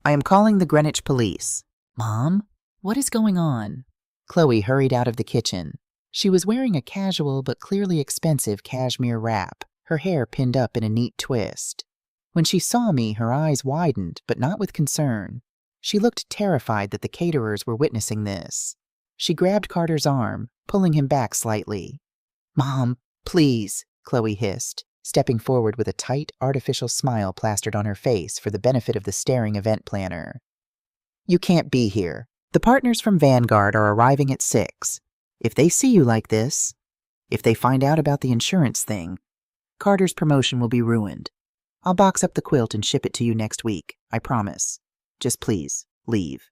Speaker 1: "I am calling the Greenwich police." "Mom, what is going on?" Chloe hurried out of the kitchen. She was wearing a casual but clearly expensive cashmere wrap, her hair pinned up in a neat twist. When she saw me, her eyes widened, but not with concern. She looked terrified that the caterers were witnessing this. She grabbed Carter's arm, pulling him back slightly. "Mom, please," Chloe hissed, stepping forward with a tight, artificial smile plastered on her face for the benefit of the staring event planner. "You can't be here. The partners from Vanguard are arriving at 6. If they see you like this, if they find out about the insurance thing, Carter's promotion will be ruined. I'll box up the quilt and ship it to you next week, I promise. Just please, leave."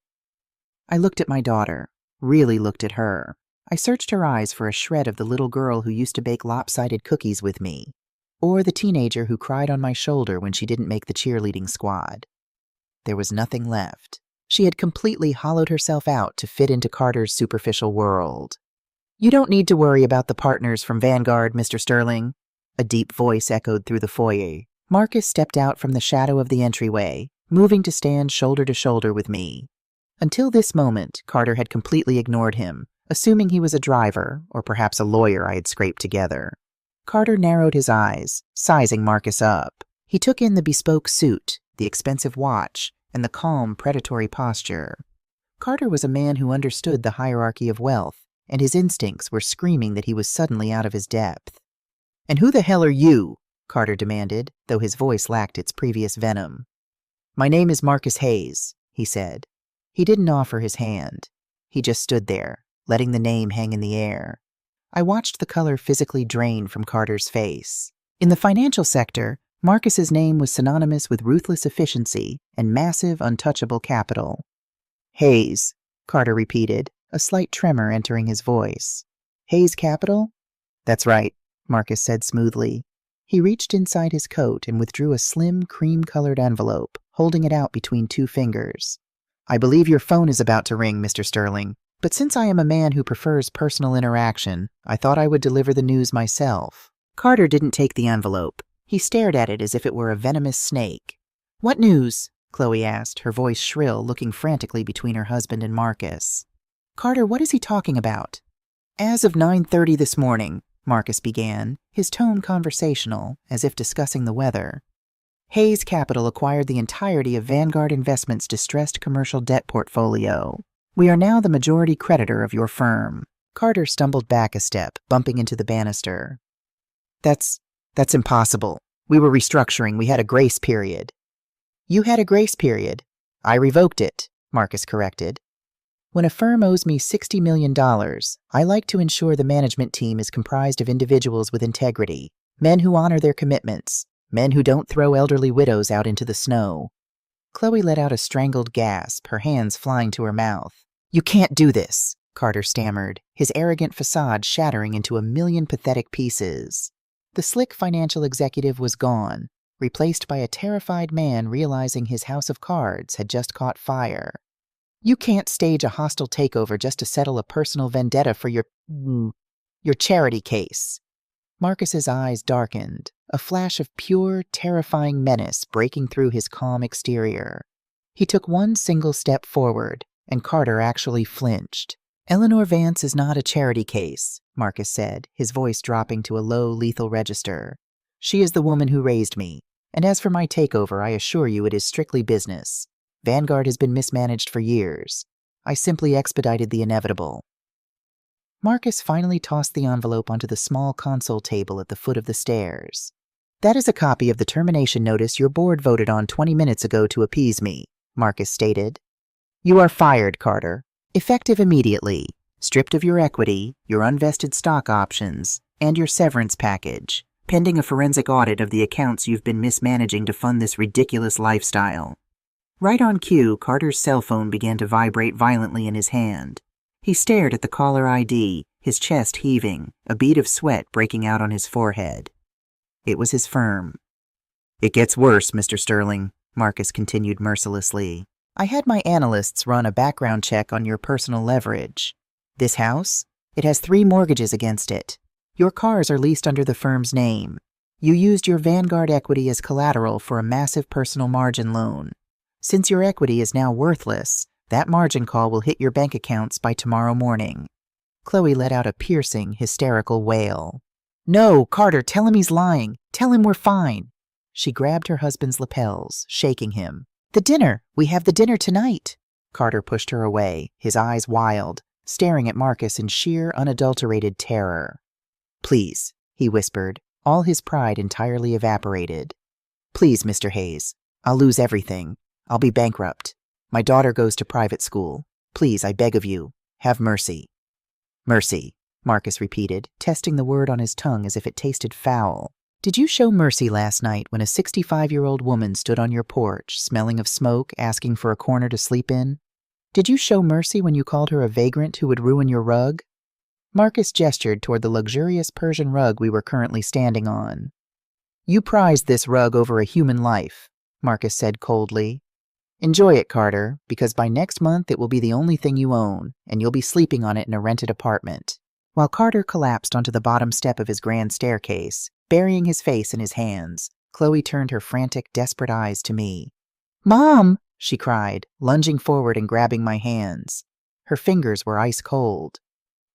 Speaker 1: I looked at my daughter, really looked at her. I searched her eyes for a shred of the little girl who used to bake lopsided cookies with me, or the teenager who cried on my shoulder when she didn't make the cheerleading squad. There was nothing left. She had completely hollowed herself out to fit into Carter's superficial world. "You don't need to worry about the partners from Vanguard, Mr. Sterling," a deep voice echoed through the foyer. Marcus stepped out from the shadow of the entryway, moving to stand shoulder to shoulder with me. Until this moment, Carter had completely ignored him, assuming he was a driver, or perhaps a lawyer I had scraped together. Carter narrowed his eyes, sizing Marcus up. He took in the bespoke suit, the expensive watch, and the calm, predatory posture. Carter was a man who understood the hierarchy of wealth, and his instincts were screaming that he was suddenly out of his depth. "And who the hell are you?" Carter demanded, though his voice lacked its previous venom. "My name is Marcus Hayes," he said. He didn't offer his hand. He just stood there, letting the name hang in the air. I watched the color physically drain from Carter's face. In the financial sector, Marcus's name was synonymous with ruthless efficiency and massive, untouchable capital. "Hayes," Carter repeated, a slight tremor entering his voice. "Hayes Capital?" "That's right. Marcus said smoothly. He reached inside his coat and withdrew a slim, cream-colored envelope, holding it out between two fingers. I believe your phone is about to ring, Mr. Sterling, but since I am a man who prefers personal interaction, I thought I would deliver the news myself. Carter didn't take the envelope. He stared at it as if it were a venomous snake. What news? Chloe asked, her voice shrill, looking frantically between her husband and Marcus. Carter, what is he talking about? As of 9:30 this morning, Marcus began, his tone conversational, as if discussing the weather. Hayes Capital acquired the entirety of Vanguard Investments' distressed commercial debt portfolio. We are now the majority creditor of your firm. Carter stumbled back a step, bumping into the banister. That's impossible. We were restructuring. We had a grace period. You had a grace period. I revoked it, Marcus corrected. When a firm owes me $60 million, I like to ensure the management team is comprised of individuals with integrity, men who honor their commitments, men who don't throw elderly widows out into the snow. Chloe let out a strangled gasp, her hands flying to her mouth. You can't do this, Carter stammered, his arrogant facade shattering into a million pathetic pieces. The slick financial executive was gone, replaced by a terrified man realizing his house of cards had just caught fire. You can't stage a hostile takeover just to settle a personal vendetta for your charity case. Marcus's eyes darkened, a flash of pure, terrifying menace breaking through his calm exterior. He took one single step forward, and Carter actually flinched. Eleanor Vance is not a charity case, Marcus said, his voice dropping to a low, lethal register. She is the woman who raised me, and as for my takeover, I assure you it is strictly business. Vanguard has been mismanaged for years. I simply expedited the inevitable. Marcus finally tossed the envelope onto the small console table at the foot of the stairs. That is a copy of the termination notice your board voted on 20 minutes ago to appease me, Marcus stated. You are fired, Carter. Effective immediately. Stripped of your equity, your unvested stock options, and your severance package, pending a forensic audit of the accounts you've been mismanaging to fund this ridiculous lifestyle. Right on cue, Carter's cell phone began to vibrate violently in his hand. He stared at the caller ID, his chest heaving, a bead of sweat breaking out on his forehead. It was his firm. It gets worse, Mr. Sterling, Marcus continued mercilessly. I had my analysts run a background check on your personal leverage. This house? It has 3 mortgages against it. Your cars are leased under the firm's name. You used your Vanguard equity as collateral for a massive personal margin loan. Since your equity is now worthless, that margin call will hit your bank accounts by tomorrow morning. Chloe let out a piercing, hysterical wail. No, Carter, tell him he's lying. Tell him we're fine. She grabbed her husband's lapels, shaking him. The dinner! We have the dinner tonight! Carter pushed her away, his eyes wild, staring at Marcus in sheer, unadulterated terror. Please, he whispered, all his pride entirely evaporated. Please, Mr. Hayes. I'll lose everything. I'll be bankrupt. My daughter goes to private school. Please, I beg of you, have mercy. Mercy, Marcus repeated, testing the word on his tongue as if it tasted foul. Did you show mercy last night when a 65-year-old woman stood on your porch, smelling of smoke, asking for a corner to sleep in? Did you show mercy when you called her a vagrant who would ruin your rug? Marcus gestured toward the luxurious Persian rug we were currently standing on. You prized this rug over a human life, Marcus said coldly. Enjoy it, Carter, because by next month it will be the only thing you own, and you'll be sleeping on it in a rented apartment. While Carter collapsed onto the bottom step of his grand staircase, burying his face in his hands, Chloe turned her frantic, desperate eyes to me. Mom! She cried, lunging forward and grabbing my hands. Her fingers were ice cold.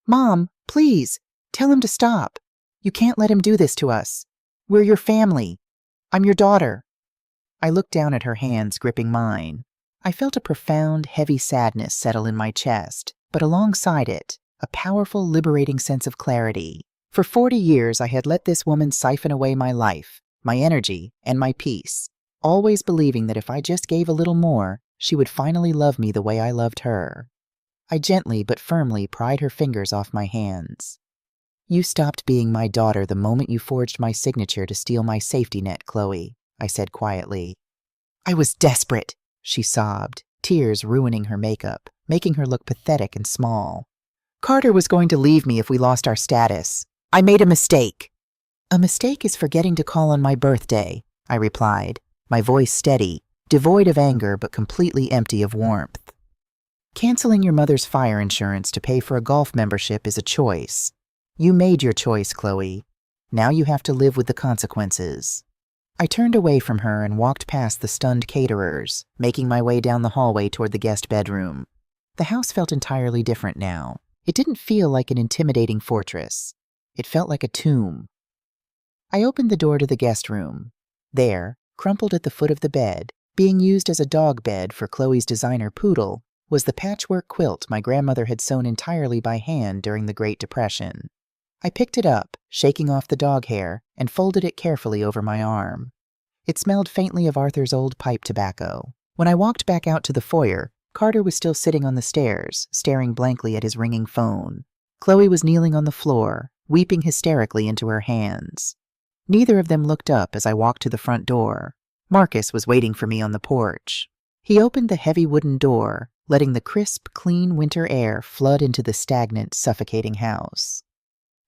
Speaker 1: Mom, please, tell him to stop. You can't let him do this to us. We're your family. I'm your daughter. I looked down at her hands gripping mine. I felt a profound, heavy sadness settle in my chest, but alongside it, a powerful, liberating sense of clarity. For 40 years, I had let this woman siphon away my life, my energy, and my peace, always believing that if I just gave a little more, she would finally love me the way I loved her. I gently but firmly pried her fingers off my hands. You stopped being my daughter the moment you forged my signature to steal my safety net, Chloe, I said quietly. I was desperate, she sobbed, tears ruining her makeup, making her look pathetic and small. Carter was going to leave me if we lost our status. I made a mistake. "A mistake is forgetting to call on my birthday," I replied, my voice steady, devoid of anger but completely empty of warmth. "Canceling your mother's fire insurance to pay for a golf membership is a choice. You made your choice, Chloe. Now you have to live with the consequences." I turned away from her and walked past the stunned caterers, making my way down the hallway toward the guest bedroom. The house felt entirely different now. It didn't feel like an intimidating fortress. It felt like a tomb. I opened the door to the guest room. There, crumpled at the foot of the bed, being used as a dog bed for Chloe's designer poodle, was the patchwork quilt my grandmother had sewn entirely by hand during the Great Depression. I picked it up, shaking off the dog hair, and folded it carefully over my arm. It smelled faintly of Arthur's old pipe tobacco. When I walked back out to the foyer, Carter was still sitting on the stairs, staring blankly at his ringing phone. Chloe was kneeling on the floor, weeping hysterically into her hands. Neither of them looked up as I walked to the front door. Marcus was waiting for me on the porch. He opened the heavy wooden door, letting the crisp, clean winter air flood into the stagnant, suffocating house.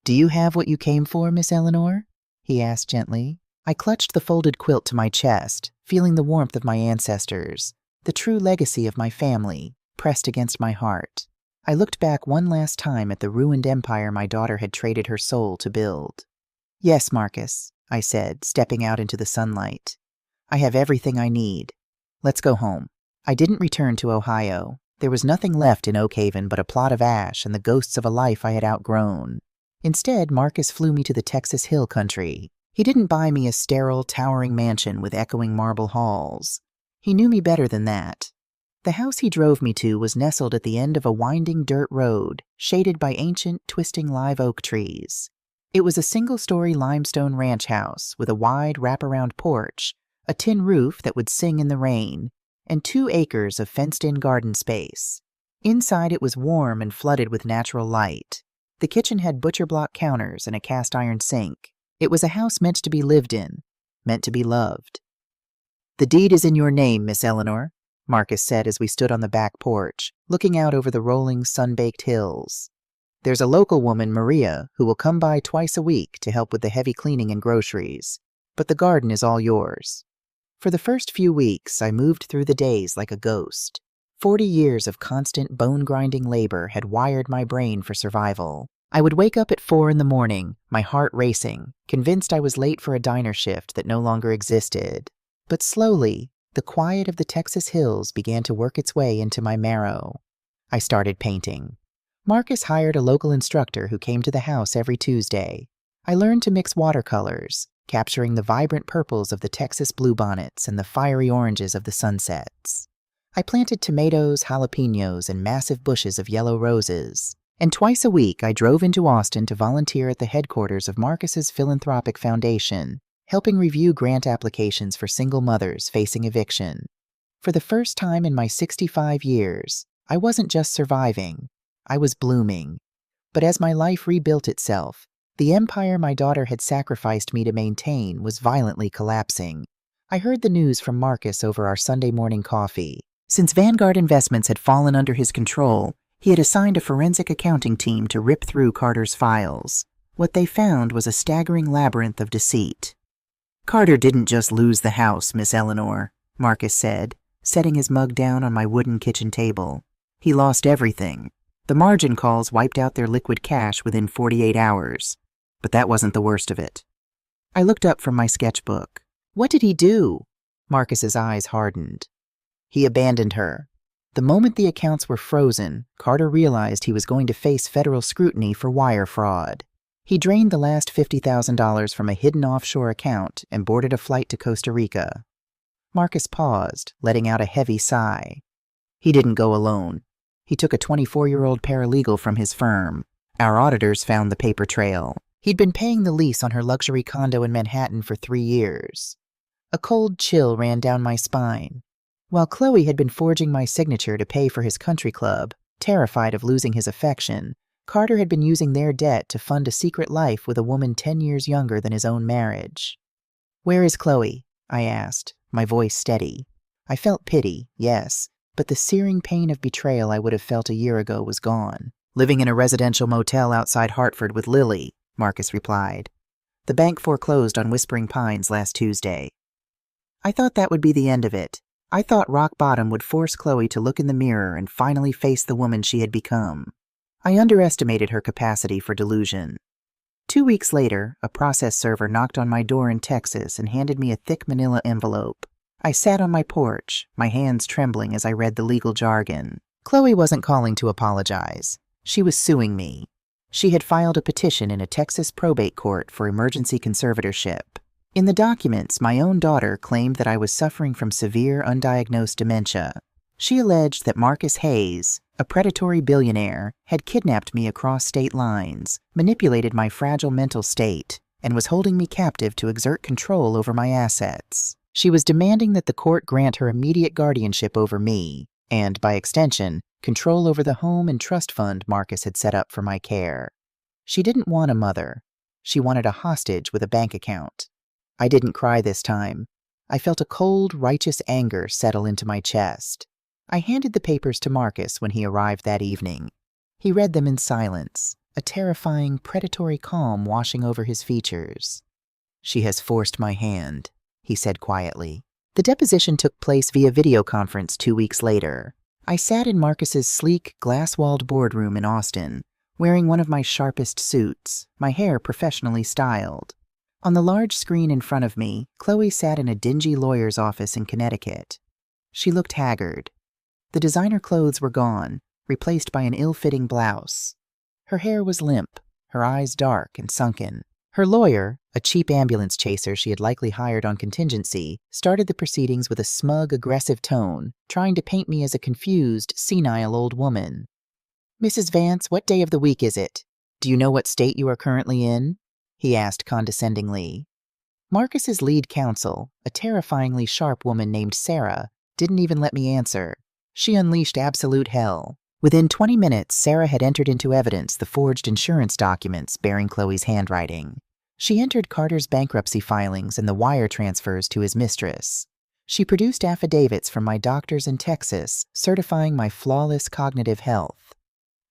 Speaker 1: "Do you have what you came for, Miss Eleanor?" he asked gently. I clutched the folded quilt to my chest, feeling the warmth of my ancestors, the true legacy of my family, pressed against my heart. I looked back one last time at the ruined empire my daughter had traded her soul to build. "Yes, Marcus," I said, stepping out into the sunlight. "I have everything I need. Let's go home." I didn't return to Ohio. There was nothing left in Oak Haven but a plot of ash and the ghosts of a life I had outgrown. Instead, Marcus flew me to the Texas Hill Country. He didn't buy me a sterile, towering mansion with echoing marble halls. He knew me better than that. The house he drove me to was nestled at the end of a winding dirt road, shaded by ancient, twisting live oak trees. It was a single-story limestone ranch house with a wide, wraparound porch, a tin roof that would sing in the rain, and 2 acres of fenced-in garden space. Inside it was warm and flooded with natural light. The kitchen had butcher-block counters and a cast-iron sink. It was a house meant to be lived in, meant to be loved. "The deed is in your name, Miss Eleanor," Marcus said as we stood on the back porch, looking out over the rolling, sun-baked hills. "There's a local woman, Maria, who will come by twice a week to help with the heavy cleaning and groceries, but the garden is all yours." For the first few weeks, I moved through the days like a ghost. 40 years of constant bone-grinding labor had wired my brain for survival. I would wake up at 4 in the morning, my heart racing, convinced I was late for a diner shift that no longer existed. But slowly, the quiet of the Texas hills began to work its way into my marrow. I started painting. Marcus hired a local instructor who came to the house every Tuesday. I learned to mix watercolors, capturing the vibrant purples of the Texas bluebonnets and the fiery oranges of the sunsets. I planted tomatoes, jalapenos, and massive bushes of yellow roses. And twice a week, I drove into Austin to volunteer at the headquarters of Marcus's philanthropic foundation, helping review grant applications for single mothers facing eviction. For the first time in my 65 years, I wasn't just surviving, I was blooming. But as my life rebuilt itself, the empire my daughter had sacrificed me to maintain was violently collapsing. I heard the news from Marcus over our Sunday morning coffee. Since Vanguard Investments had fallen under his control, he had assigned a forensic accounting team to rip through Carter's files. What they found was a staggering labyrinth of deceit. "Carter didn't just lose the house, Miss Eleanor," Marcus said, setting his mug down on my wooden kitchen table. "He lost everything. The margin calls wiped out their liquid cash within 48 hours. But that wasn't the worst of it." I looked up from my sketchbook. "What did he do?" Marcus's eyes hardened. "He abandoned her. The moment the accounts were frozen, Carter realized he was going to face federal scrutiny for wire fraud. He drained the last $50,000 from a hidden offshore account and boarded a flight to Costa Rica." Marcus paused, letting out a heavy sigh. "He didn't go alone. He took a 24-year-old paralegal from his firm. Our auditors found the paper trail. He'd been paying the lease on her luxury condo in Manhattan for 3 years. A cold chill ran down my spine. While Chloe had been forging my signature to pay for his country club, terrified of losing his affection, Carter had been using their debt to fund a secret life with a woman 10 years younger than his own marriage. "Where is Chloe?" I asked, my voice steady. I felt pity, yes, but the searing pain of betrayal I would have felt a year ago was gone. "Living in a residential motel outside Hartford with Lily," Marcus replied. The bank foreclosed on Whispering Pines last Tuesday. I thought that would be the end of it. I thought rock bottom would force Chloe to look in the mirror and finally face the woman she had become. I underestimated her capacity for delusion. 2 weeks later, a process server knocked on my door in Texas and handed me a thick manila envelope. I sat on my porch, my hands trembling as I read the legal jargon. Chloe wasn't calling to apologize. She was suing me. She had filed a petition in a Texas probate court for emergency conservatorship. In the documents, my own daughter claimed that I was suffering from severe undiagnosed dementia. She alleged that Marcus Hayes, a predatory billionaire, had kidnapped me across state lines, manipulated my fragile mental state, and was holding me captive to exert control over my assets. She was demanding that the court grant her immediate guardianship over me, and, by extension, control over the home and trust fund Marcus had set up for my care. She didn't want a mother. She wanted a hostage with a bank account. I didn't cry this time. I felt a cold, righteous anger settle into my chest. I handed the papers to Marcus when he arrived that evening. He read them in silence, a terrifying, predatory calm washing over his features. "She has forced my hand," he said quietly. The deposition took place via video conference 2 weeks later. I sat in Marcus's sleek, glass-walled boardroom in Austin, wearing one of my sharpest suits, my hair professionally styled. On the large screen in front of me, Chloe sat in a dingy lawyer's office in Connecticut. She looked haggard. The designer clothes were gone, replaced by an ill-fitting blouse. Her hair was limp, her eyes dark and sunken. Her lawyer, a cheap ambulance chaser she had likely hired on contingency, started the proceedings with a smug, aggressive tone, trying to paint me as a confused, senile old woman. "Mrs. Vance, what day of the week is it? Do you know what state you are currently in?" he asked condescendingly. Marcus's lead counsel, a terrifyingly sharp woman named Sarah, didn't even let me answer. She unleashed absolute hell. Within 20 minutes, Sarah had entered into evidence the forged insurance documents bearing Chloe's handwriting. She entered Carter's bankruptcy filings and the wire transfers to his mistress. She produced affidavits from my doctors in Texas certifying my flawless cognitive health.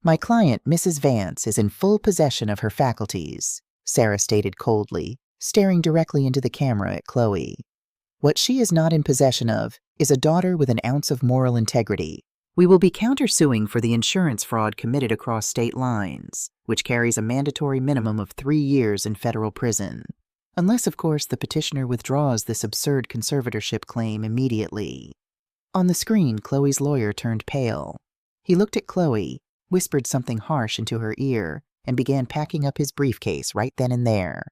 Speaker 1: "My client, Mrs. Vance, is in full possession of her faculties," Sarah stated coldly, staring directly into the camera at Chloe. "What she is not in possession of is a daughter with an ounce of moral integrity. We will be countersuing for the insurance fraud committed across state lines, which carries a mandatory minimum of 3 years in federal prison. Unless, of course, the petitioner withdraws this absurd conservatorship claim immediately." On the screen, Chloe's lawyer turned pale. He looked at Chloe, whispered something harsh into her ear, and began packing up his briefcase right then and there.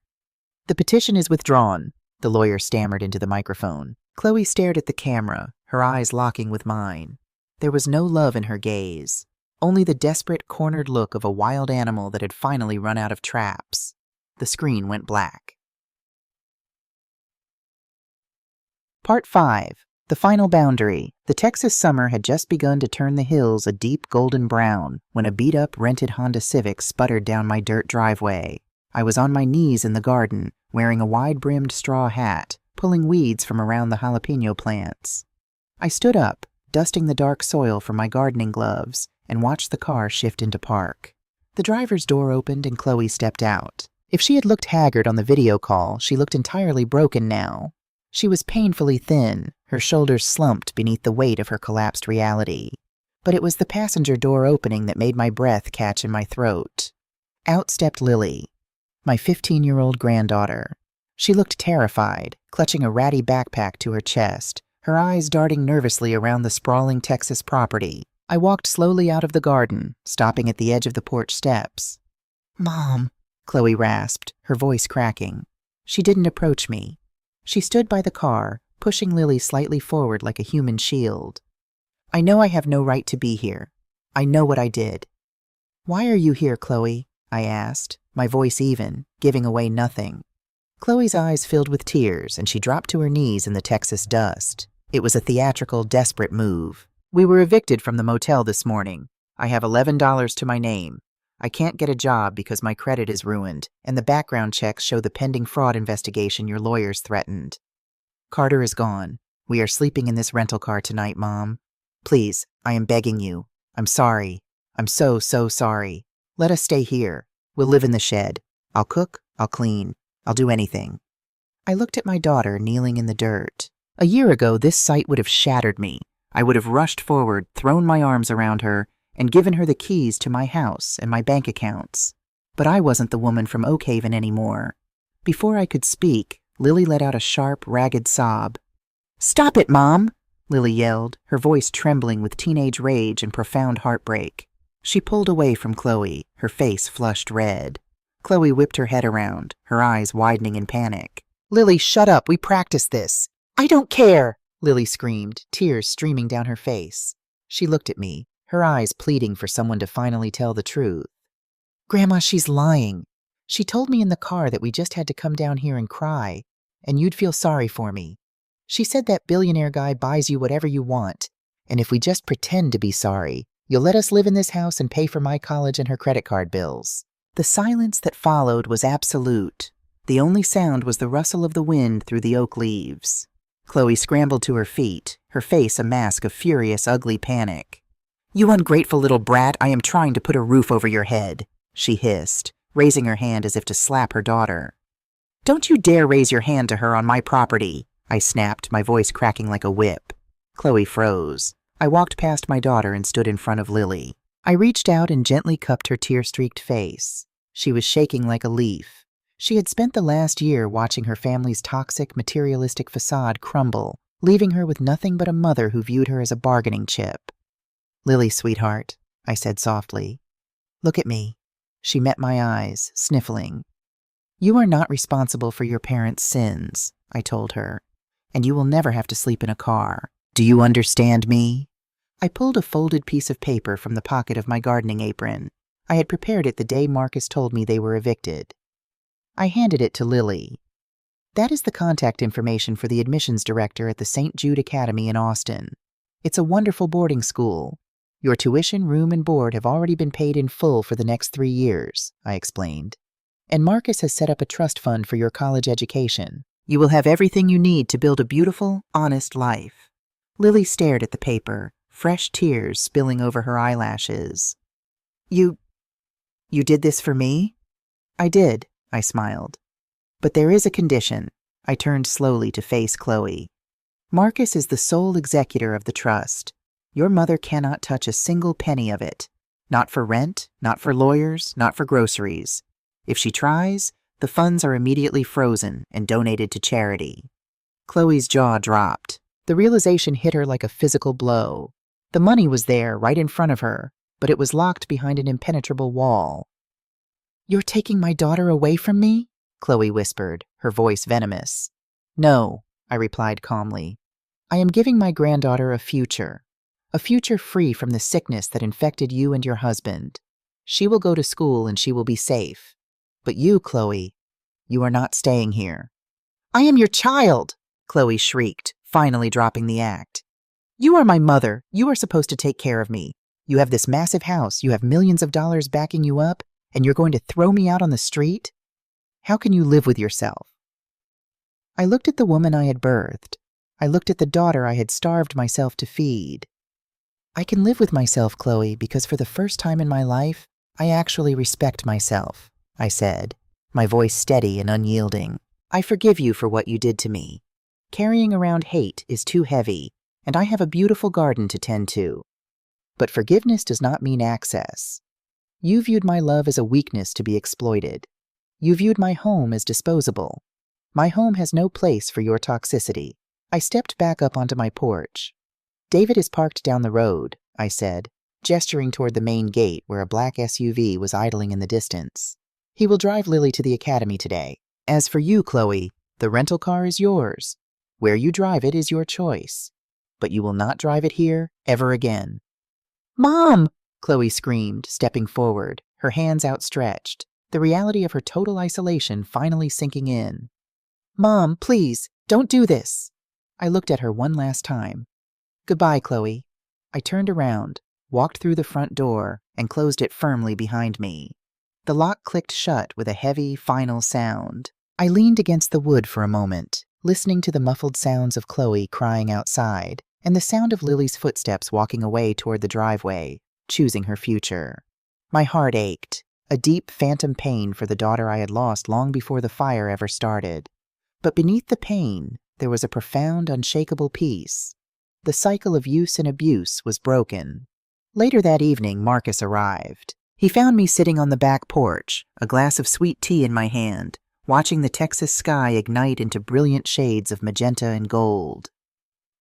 Speaker 1: "The petition is withdrawn," the lawyer stammered into the microphone. Chloe stared at the camera, her eyes locking with mine. There was no love in her gaze, only the desperate, cornered look of a wild animal that had finally run out of traps. The screen went black. Part 5. The Final Boundary. The Texas summer had just begun to turn the hills a deep golden brown when a beat-up, rented Honda Civic sputtered down my dirt driveway. I was on my knees in the garden, wearing a wide-brimmed straw hat, pulling weeds from around the jalapeno plants. I stood up, dusting the dark soil from my gardening gloves, and watched the car shift into park. The driver's door opened and Chloe stepped out. If she had looked haggard on the video call, she looked entirely broken now. She was painfully thin, her shoulders slumped beneath the weight of her collapsed reality. But it was the passenger door opening that made my breath catch in my throat. Out stepped Lily, my 15-year-old granddaughter. She looked terrified, clutching a ratty backpack to her chest, her eyes darting nervously around the sprawling Texas property. I walked slowly out of the garden, stopping at the edge of the porch steps. "Mom," Chloe rasped, her voice cracking. She didn't approach me. She stood by the car, pushing Lily slightly forward like a human shield. "I know I have no right to be here. I know what I did." "Why are you here, Chloe?" I asked, my voice even, giving away nothing. Chloe's eyes filled with tears, and she dropped to her knees in the Texas dust. It was a theatrical, desperate move. "We were evicted from the motel this morning. I have $11 to my name. I can't get a job because my credit is ruined, and the background checks show the pending fraud investigation your lawyers threatened. Carter is gone. We are sleeping in this rental car tonight, Mom. Please, I am begging you. I'm sorry. I'm so sorry. Let us stay here. We'll live in the shed. I'll cook, I'll clean. I'll do anything." I looked at my daughter kneeling in the dirt. A year ago, this sight would have shattered me. I would have rushed forward, thrown my arms around her, and given her the keys to my house and my bank accounts. But I wasn't the woman from Oakhaven anymore. Before I could speak, Lily let out a sharp, ragged sob. "Stop it, Mom!" Lily yelled, her voice trembling with teenage rage and profound heartbreak. She pulled away from Chloe, her face flushed red. Chloe whipped her head around, her eyes widening in panic. "Lily, shut up. We practiced this." "I don't care!" Lily screamed, tears streaming down her face. She looked at me, her eyes pleading for someone to finally tell the truth. "Grandma, she's lying. She told me in the car that we just had to come down here and cry, and you'd feel sorry for me. She said that billionaire guy buys you whatever you want, and if we just pretend to be sorry, you'll let us live in this house and pay for my college and her credit card bills." The silence that followed was absolute. The only sound was the rustle of the wind through the oak leaves. Chloe scrambled to her feet, her face a mask of furious, ugly panic. "You ungrateful little brat, I am trying to put a roof over your head," she hissed, raising her hand as if to slap her daughter. "Don't you dare raise your hand to her on my property," I snapped, my voice cracking like a whip. Chloe froze. I walked past my daughter and stood in front of Lily. I reached out and gently cupped her tear-streaked face. She was shaking like a leaf. She had spent the last year watching her family's toxic, materialistic facade crumble, leaving her with nothing but a mother who viewed her as a bargaining chip. "Lily, sweetheart," I said softly. "Look at me." She met my eyes, sniffling. "You are not responsible for your parents' sins," I told her, "and you will never have to sleep in a car. Do you understand me?" I pulled a folded piece of paper from the pocket of my gardening apron. I had prepared it the day Marcus told me they were evicted. I handed it to Lily. "That is the contact information for the admissions director at the St. Jude Academy in Austin. It's a wonderful boarding school. Your tuition, room, and board have already been paid in full for the next 3 years, I explained. And Marcus has set up a trust fund for your college education. You will have everything you need to build a beautiful, honest life." Lily stared at the paper, fresh tears spilling over her eyelashes. You did this for me?" "I did," I smiled. "But there is a condition." I turned slowly to face Chloe. "Marcus is the sole executor of the trust. Your mother cannot touch a single penny of it. Not for rent, not for lawyers, not for groceries. If she tries, the funds are immediately frozen and donated to charity." Chloe's jaw dropped. The realization hit her like a physical blow. The money was there, right in front of her, but it was locked behind an impenetrable wall. "You're taking my daughter away from me?" Chloe whispered, her voice venomous. "No," I replied calmly. "I am giving my granddaughter a future free from the sickness that infected you and your husband. She will go to school and she will be safe. But you, Chloe, you are not staying here." "I am your child!" Chloe shrieked, finally dropping the act. "You are my mother. You are supposed to take care of me. You have this massive house, you have millions of dollars backing you up, and you're going to throw me out on the street? How can you live with yourself?" I looked at the woman I had birthed. I looked at the daughter I had starved myself to feed. "I can live with myself, Chloe, because for the first time in my life, I actually respect myself," I said, my voice steady and unyielding. "I forgive you for what you did to me. Carrying around hate is too heavy, and I have a beautiful garden to tend to. But forgiveness does not mean access. You viewed my love as a weakness to be exploited. You viewed my home as disposable. My home has no place for your toxicity." I stepped back up onto my porch. "David is parked down the road," I said, gesturing toward the main gate where a black SUV was idling in the distance. "He will drive Lily to the academy today. As for you, Chloe, the rental car is yours. Where you drive it is your choice. But you will not drive it here ever again." "Mom!" Chloe screamed, stepping forward, her hands outstretched, the reality of her total isolation finally sinking in. "Mom, please, don't do this." I looked at her one last time. "Goodbye, Chloe." I turned around, walked through the front door, and closed it firmly behind me. The lock clicked shut with a heavy, final sound. I leaned against the wood for a moment, listening to the muffled sounds of Chloe crying outside, and the sound of Lily's footsteps walking away toward the driveway, choosing her future. My heart ached. a deep phantom pain for the daughter I had lost long before the fire ever started. But beneath the pain, there was a profound, unshakable peace. The cycle of use and abuse was broken. Later that evening, Marcus arrived. He found me sitting on the back porch, a glass of sweet tea in my hand, watching the Texas sky ignite into brilliant shades of magenta and gold.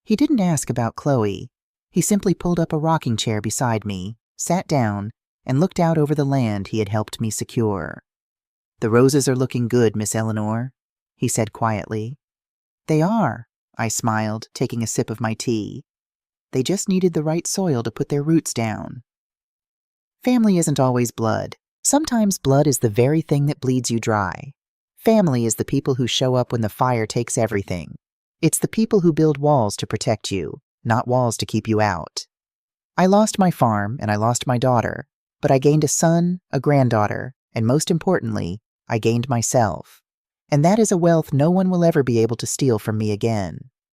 Speaker 1: He didn't ask about Chloe. He simply pulled up a rocking chair beside me, sat down, and looked out over the land he had helped me secure. "The roses are looking good, Miss Eleanor," he said quietly. "They are," I smiled, taking a sip of my tea. "They just needed the right soil to put their roots down." Family isn't always blood. Sometimes blood is the very thing that bleeds you dry. Family is the people who show up when the fire takes everything. It's the people who build walls to protect you, not walls to keep you out. I lost my farm and I lost my daughter, but I gained a son, a granddaughter, and most importantly, I gained myself. And that is a wealth no one will ever be able to steal from me again.